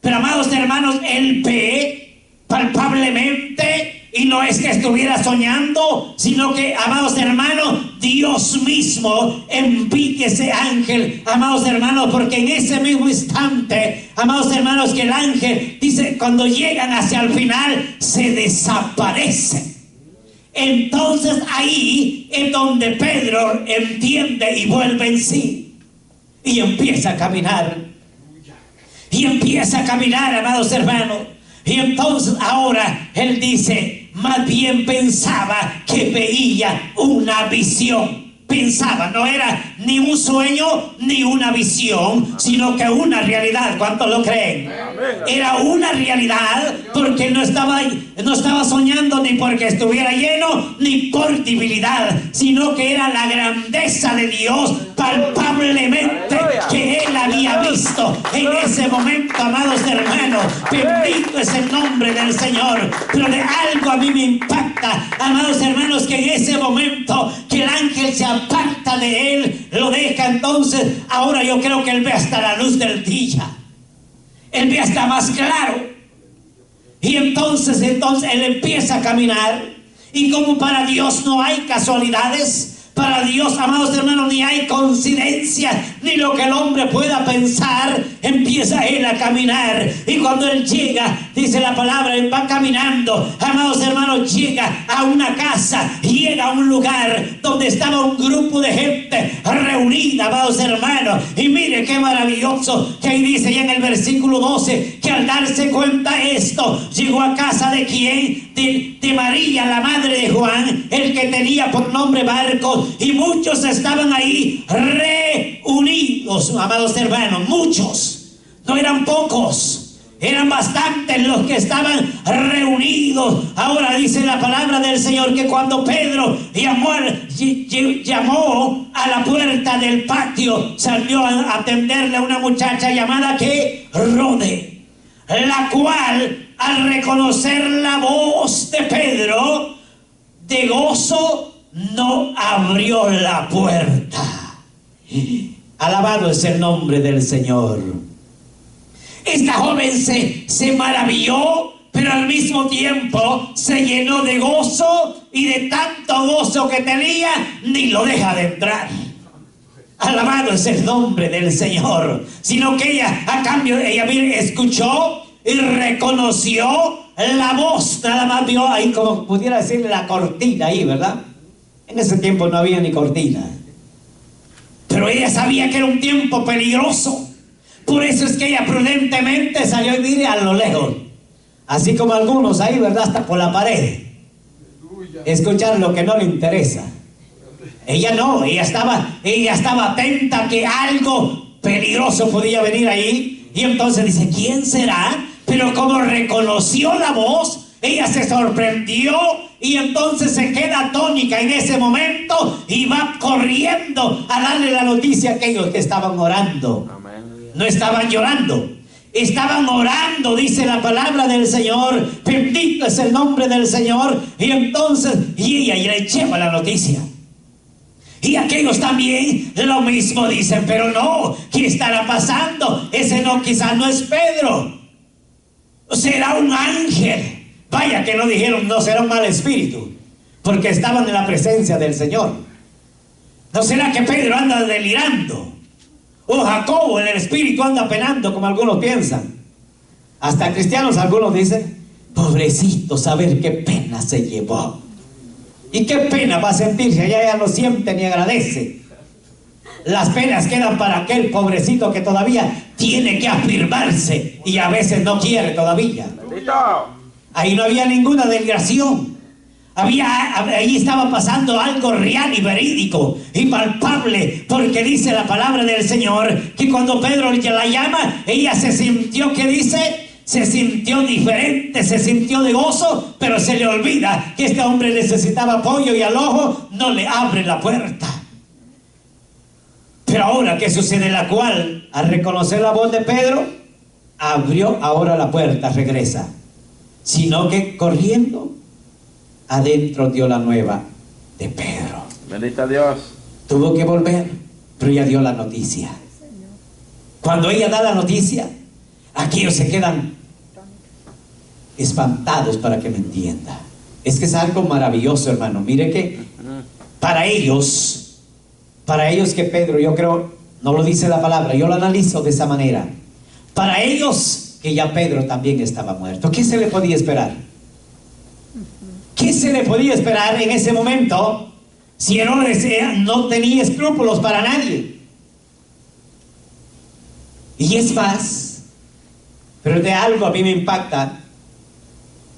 Pero amados hermanos, él ve palpablemente, y no es que estuviera soñando, sino que, amados hermanos, Dios mismo envía ese ángel, amados hermanos, porque en ese mismo instante, amados hermanos, que el ángel dice, cuando llegan hacia el final, se desaparece. Entonces ahí es donde Pedro entiende y vuelve en sí. Y empieza a caminar. Y empieza a caminar, amados hermanos. Y entonces ahora él dice, más bien pensaba que veía una visión. Pensaba, no era ni un sueño ni una visión, sino que una realidad. ¿Cuántos lo creen? Era una realidad, porque no estaba soñando ni porque estuviera lleno ni por debilidad, sino que era la grandeza de Dios palpablemente que él había visto en ese momento, amados hermanos. Bendito es el nombre del Señor. Pero de algo a mí me impacta, amados hermanos, que en ese momento que el ángel se aparta de él, lo deja. Entonces ahora yo creo que él ve hasta la luz del día, él ve hasta más claro. Y entonces él empieza a caminar. Y como para Dios no hay casualidades, para Dios, amados hermanos, ni hay coincidencias, ni lo que el hombre pueda pensar, empieza él a caminar. Y cuando él llega, dice la palabra, él va caminando, amados hermanos, llega a una casa, llega a un lugar donde estaba un grupo de gente reunida, amados hermanos. Y mire qué maravilloso que ahí dice ya en el versículo 12, que al al darse cuenta esto, llegó a casa de quién, de María, la madre de Juan, el que tenía por nombre Marcos, y muchos estaban ahí reunidos, amados hermanos, muchos, no eran pocos. Eran bastantes los que estaban reunidos. Ahora dice la palabra del Señor que cuando Pedro llamó a la puerta del patio, salió a atenderle a una muchacha llamada que Rode, la cual al reconocer la voz de Pedro, de gozo no abrió la puerta. Alabado es el nombre del Señor. Esta joven se maravilló, pero al mismo tiempo se llenó de gozo, y de tanto gozo que tenía, ni lo deja de entrar. Alabado es el nombre del Señor. Sino que ella, a cambio, ella escuchó y reconoció la voz, nada más vio ahí, como pudiera decirle, la cortina ahí, ¿verdad? En ese tiempo no había ni cortina. Pero ella sabía que era un tiempo peligroso. Por eso es que ella prudentemente salió y mire a lo lejos, así como algunos ahí, ¿verdad? Hasta por la pared, escuchar lo que no le interesa. Ella no, ella estaba atenta que algo peligroso podía venir ahí, y entonces dice, ¿quién será? Pero como reconoció la voz, ella se sorprendió, y entonces se queda atónica en ese momento y va corriendo a darle la noticia a aquellos que estaban orando. No estaban llorando, estaban orando, dice la palabra del Señor. Bendito es el nombre del Señor. Y entonces, ella le lleva la noticia. Y aquellos también lo mismo dicen, pero no, ¿qué estará pasando? Ese no, quizás no es Pedro, será un ángel. Vaya que no dijeron, no será un mal espíritu, porque estaban en la presencia del Señor. ¿No será que Pedro anda delirando? O Jacobo en el espíritu anda penando, como algunos piensan. Hasta cristianos algunos dicen, pobrecito, saber qué pena se llevó. ¿Y qué pena va a sentirse? Allá ya no siente ni agradece. Las penas quedan para aquel pobrecito que todavía tiene que afirmarse y a veces no quiere todavía. Ahí no había ninguna desgraciación. Ahí estaba pasando algo real y verídico y palpable, porque dice la palabra del Señor que cuando Pedro la llama, ella se sintió, ¿qué dice? Se sintió diferente, se sintió de gozo, pero se le olvida que este hombre necesitaba apoyo y al ojo no le abre la puerta. Pero ahora, ¿qué sucede? La cual, al reconocer la voz de Pedro, abrió ahora la puerta, regresa, sino que corriendo adentro dio la nueva de Pedro. Bendito a Dios. Tuvo que volver, pero ella dio la noticia. Cuando ella da la noticia, aquellos se quedan espantados, para que me entienda. Es que es algo maravilloso, hermano. Mire que para ellos que Pedro, yo creo, no lo dice la palabra, yo lo analizo de esa manera. Para ellos que ya Pedro también estaba muerto. ¿Qué se le podía esperar? ¿Qué se le podía esperar en ese momento si Herodes no tenía escrúpulos para nadie? Y es más, pero de algo a mí me impacta,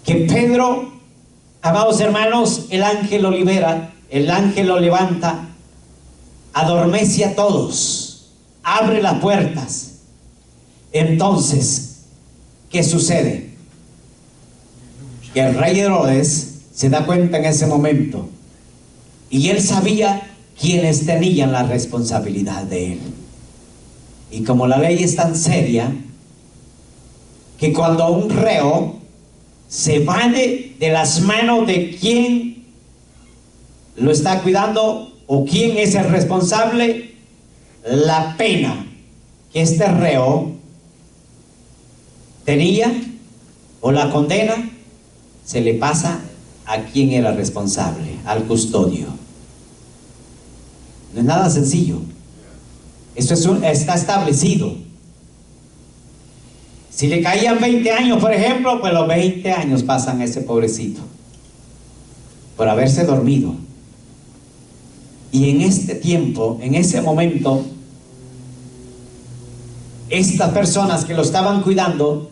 que Pedro, amados hermanos, el ángel lo libera, el ángel lo levanta, adormece a todos, abre las puertas. Entonces, ¿qué sucede? Que el rey Herodes se da cuenta en ese momento, y él sabía quiénes tenían la responsabilidad de él. Y como la ley es tan seria, que cuando un reo se va de las manos de quien lo está cuidando o quién es el responsable, la pena que este reo tenía o la condena se le pasa a quien era responsable, al custodio. No es nada sencillo. Esto está establecido. Si le caían 20 años, por ejemplo, pues los 20 años pasan a ese pobrecito por haberse dormido. Y en este tiempo, en ese momento, estas personas que lo estaban cuidando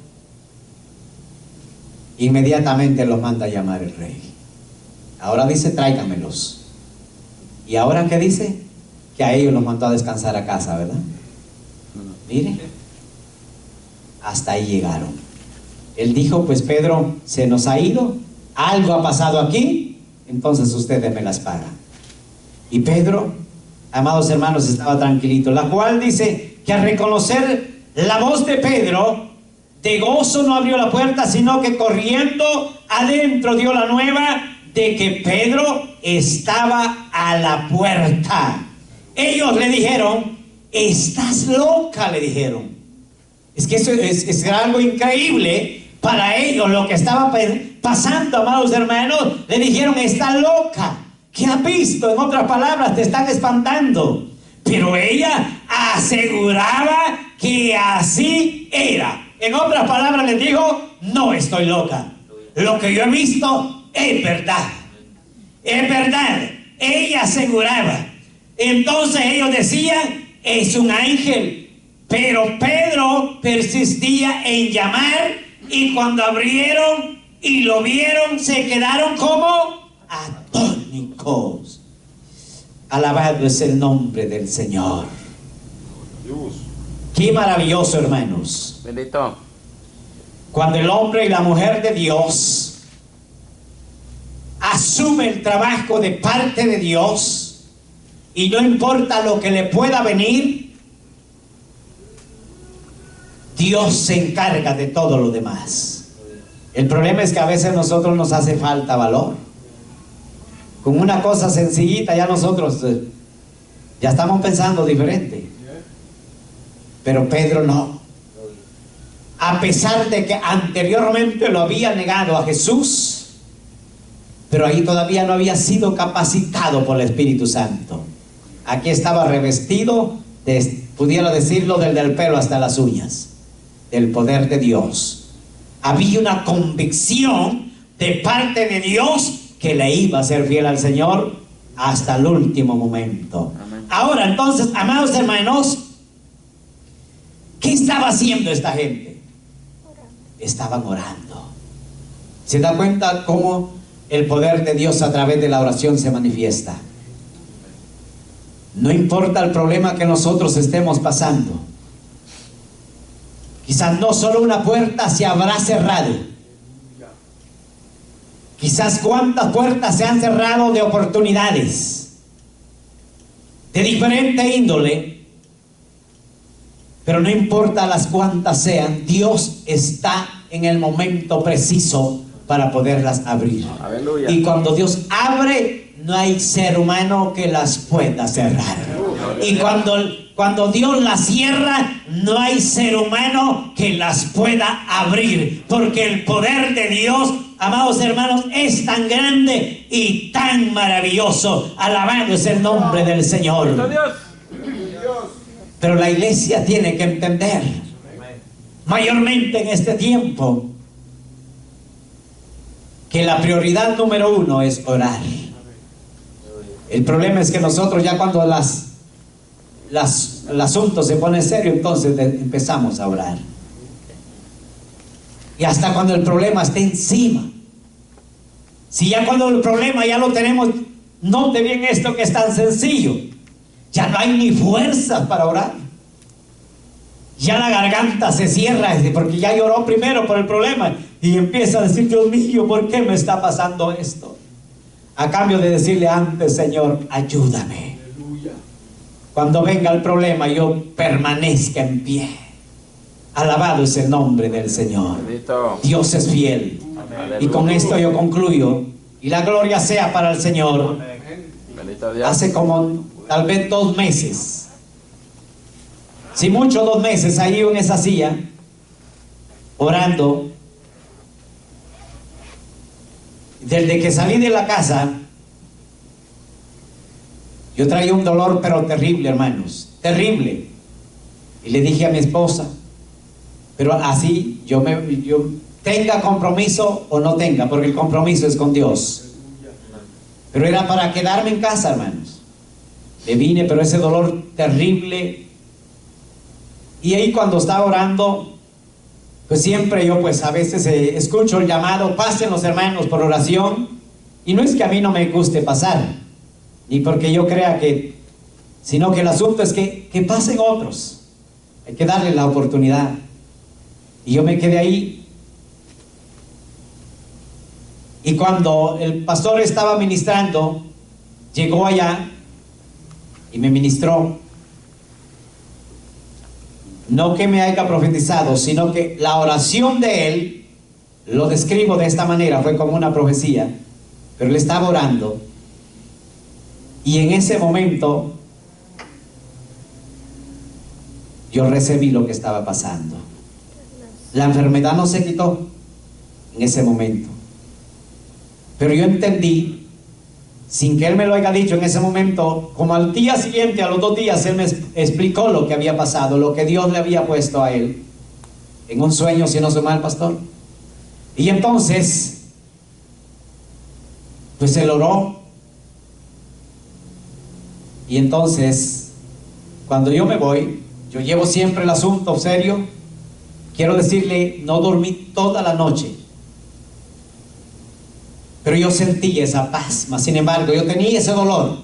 Inmediatamente los manda a llamar el rey. Ahora dice, tráigamelos. ¿Y ahora qué dice? Que a ellos los mandó a descansar a casa, ¿verdad? Mire, hasta ahí llegaron. Él dijo, pues Pedro se nos ha ido, algo ha pasado aquí, entonces ustedes me las pagan. Y Pedro, amados hermanos, estaba tranquilito, la cual dice que al reconocer la voz de Pedro, de gozo no abrió la puerta, sino que corriendo adentro dio la nueva de que Pedro estaba a la puerta. Ellos le dijeron, estás loca, le dijeron. Es que eso es algo increíble para ellos, lo que estaba pasando, amados hermanos. Le dijeron, está loca. ¿Qué has visto? En otras palabras, te están espantando. Pero ella aseguraba que así era. En otras palabras, les dijo, no estoy loca. Lo que yo he visto es verdad. Es verdad. Ella aseguraba. Entonces ellos decían, es un ángel. Pero Pedro persistía en llamar, y cuando abrieron y lo vieron, se quedaron como atónicos. Alabado es el nombre del Señor. Qué maravilloso, hermanos. Bendito. Cuando el hombre y la mujer de Dios asume el trabajo de parte de Dios, y no importa lo que le pueda venir, Dios se encarga de todo lo demás. El problema es que a veces a nosotros nos hace falta valor. Con una cosa sencillita ya nosotros ya estamos pensando diferente. Pero Pedro no. A pesar de que anteriormente lo había negado a Jesús, pero ahí todavía no había sido capacitado por el Espíritu Santo. Aquí estaba revestido, pudiera decirlo, desde el pelo hasta las uñas, del poder de Dios. Había una convicción de parte de Dios que le iba a ser fiel al Señor hasta el último momento. Amén. Ahora entonces, amados hermanos, ¿qué estaba haciendo esta gente? Estaban orando. ¿Se da cuenta cómo el poder de Dios a través de la oración se manifiesta? No importa el problema que nosotros estemos pasando. Quizás no solo una puerta se habrá cerrado. Quizás cuántas puertas se han cerrado de oportunidades de diferente índole. Pero no importa las cuantas sean, Dios está en el momento preciso para poderlas abrir. Aleluya. Y cuando Dios abre, no hay ser humano que las pueda cerrar. Y cuando Dios las cierra, no hay ser humano que las pueda abrir. Porque el poder de Dios, amados hermanos, es tan grande y tan maravilloso. Alabado es el nombre del Señor. Pero la iglesia tiene que entender, mayormente en este tiempo, que la prioridad número uno es orar. El problema es que nosotros ya cuando el asunto se pone serio, entonces empezamos a orar. Y hasta cuando el problema esté encima. Si ya cuando el problema ya lo tenemos, note bien esto que es tan sencillo. Ya no hay ni fuerzas para orar. Ya la garganta se cierra porque ya lloró primero por el problema y empieza a decir, Dios mío, ¿por qué me está pasando esto? A cambio de decirle antes, Señor, ayúdame. Cuando venga el problema, yo permanezca en pie. Alabado es el nombre del Señor. Dios es fiel. Y con esto yo concluyo. Y la gloria sea para el Señor. Hace como tal vez 2 meses, si mucho 2 meses, ahí en esa silla, orando. Desde que salí de la casa, yo traía un dolor pero terrible, hermanos, terrible. Y le dije a mi esposa, pero así yo tenga compromiso o no tenga, porque el compromiso es con Dios. Pero era para quedarme en casa, hermanos. Me vine, pero ese dolor terrible. Y ahí cuando estaba orando, pues siempre yo pues a veces escucho el llamado, pasen los hermanos por oración, y no es que a mí no me guste pasar, ni porque yo crea que, sino que el asunto es que pasen otros, hay que darle la oportunidad. Y yo me quedé ahí, y cuando el pastor estaba ministrando, llegó allá y me ministró. No que me haya profetizado, sino que la oración de él, lo describo de esta manera, fue como una profecía, pero él estaba orando, y en ese momento yo recibí lo que estaba pasando. La enfermedad no se quitó en ese momento, pero yo entendí, sin que él me lo haya dicho en ese momento, como al día siguiente, a los 2 días, él me explicó lo que había pasado, lo que Dios le había puesto a él, en un sueño, si no soy mal, pastor. Y entonces, pues él oró, y entonces, cuando yo me voy, yo llevo siempre el asunto serio. Quiero decirle, no dormí toda la noche, pero yo sentí esa paz. Mas sin embargo, yo tenía ese dolor.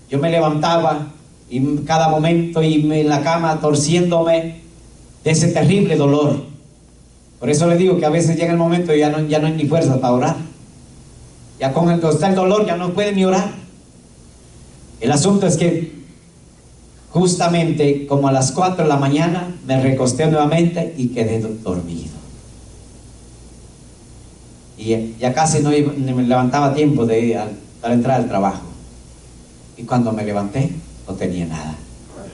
Yo me levantaba y cada momento y en la cama torciéndome de ese terrible dolor. Por eso le digo que a veces llega el momento y ya no hay ni fuerzas para orar. Ya con el dolor ya no puede ni orar. El asunto es que justamente como a las 4 de la mañana me recosté nuevamente y quedé dormido. Y ya casi no me levantaba a tiempo para entrar al trabajo. Y cuando me levanté, no tenía nada.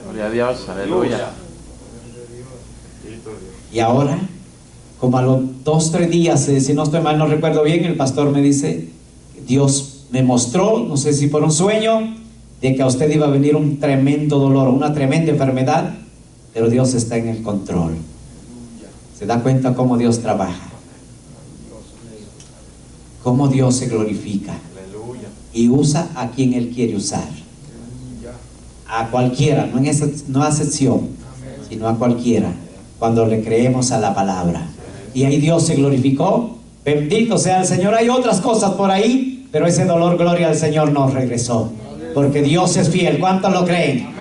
Gloria a Dios, aleluya. Y ahora, como a los 2 o 3 días, si no estoy mal, no recuerdo bien, el pastor me dice, Dios me mostró, no sé si por un sueño, de que a usted iba a venir un tremendo dolor, una tremenda enfermedad, pero Dios está en el control. ¿Se da cuenta cómo Dios trabaja? Cómo Dios se glorifica y usa a quien Él quiere usar. A cualquiera, no a excepción, sino a cualquiera, cuando le creemos a la palabra. Y ahí Dios se glorificó. Bendito sea el Señor. Hay otras cosas por ahí, pero ese dolor, gloria al Señor, nos regresó, porque Dios es fiel. ¿Cuántos lo creen?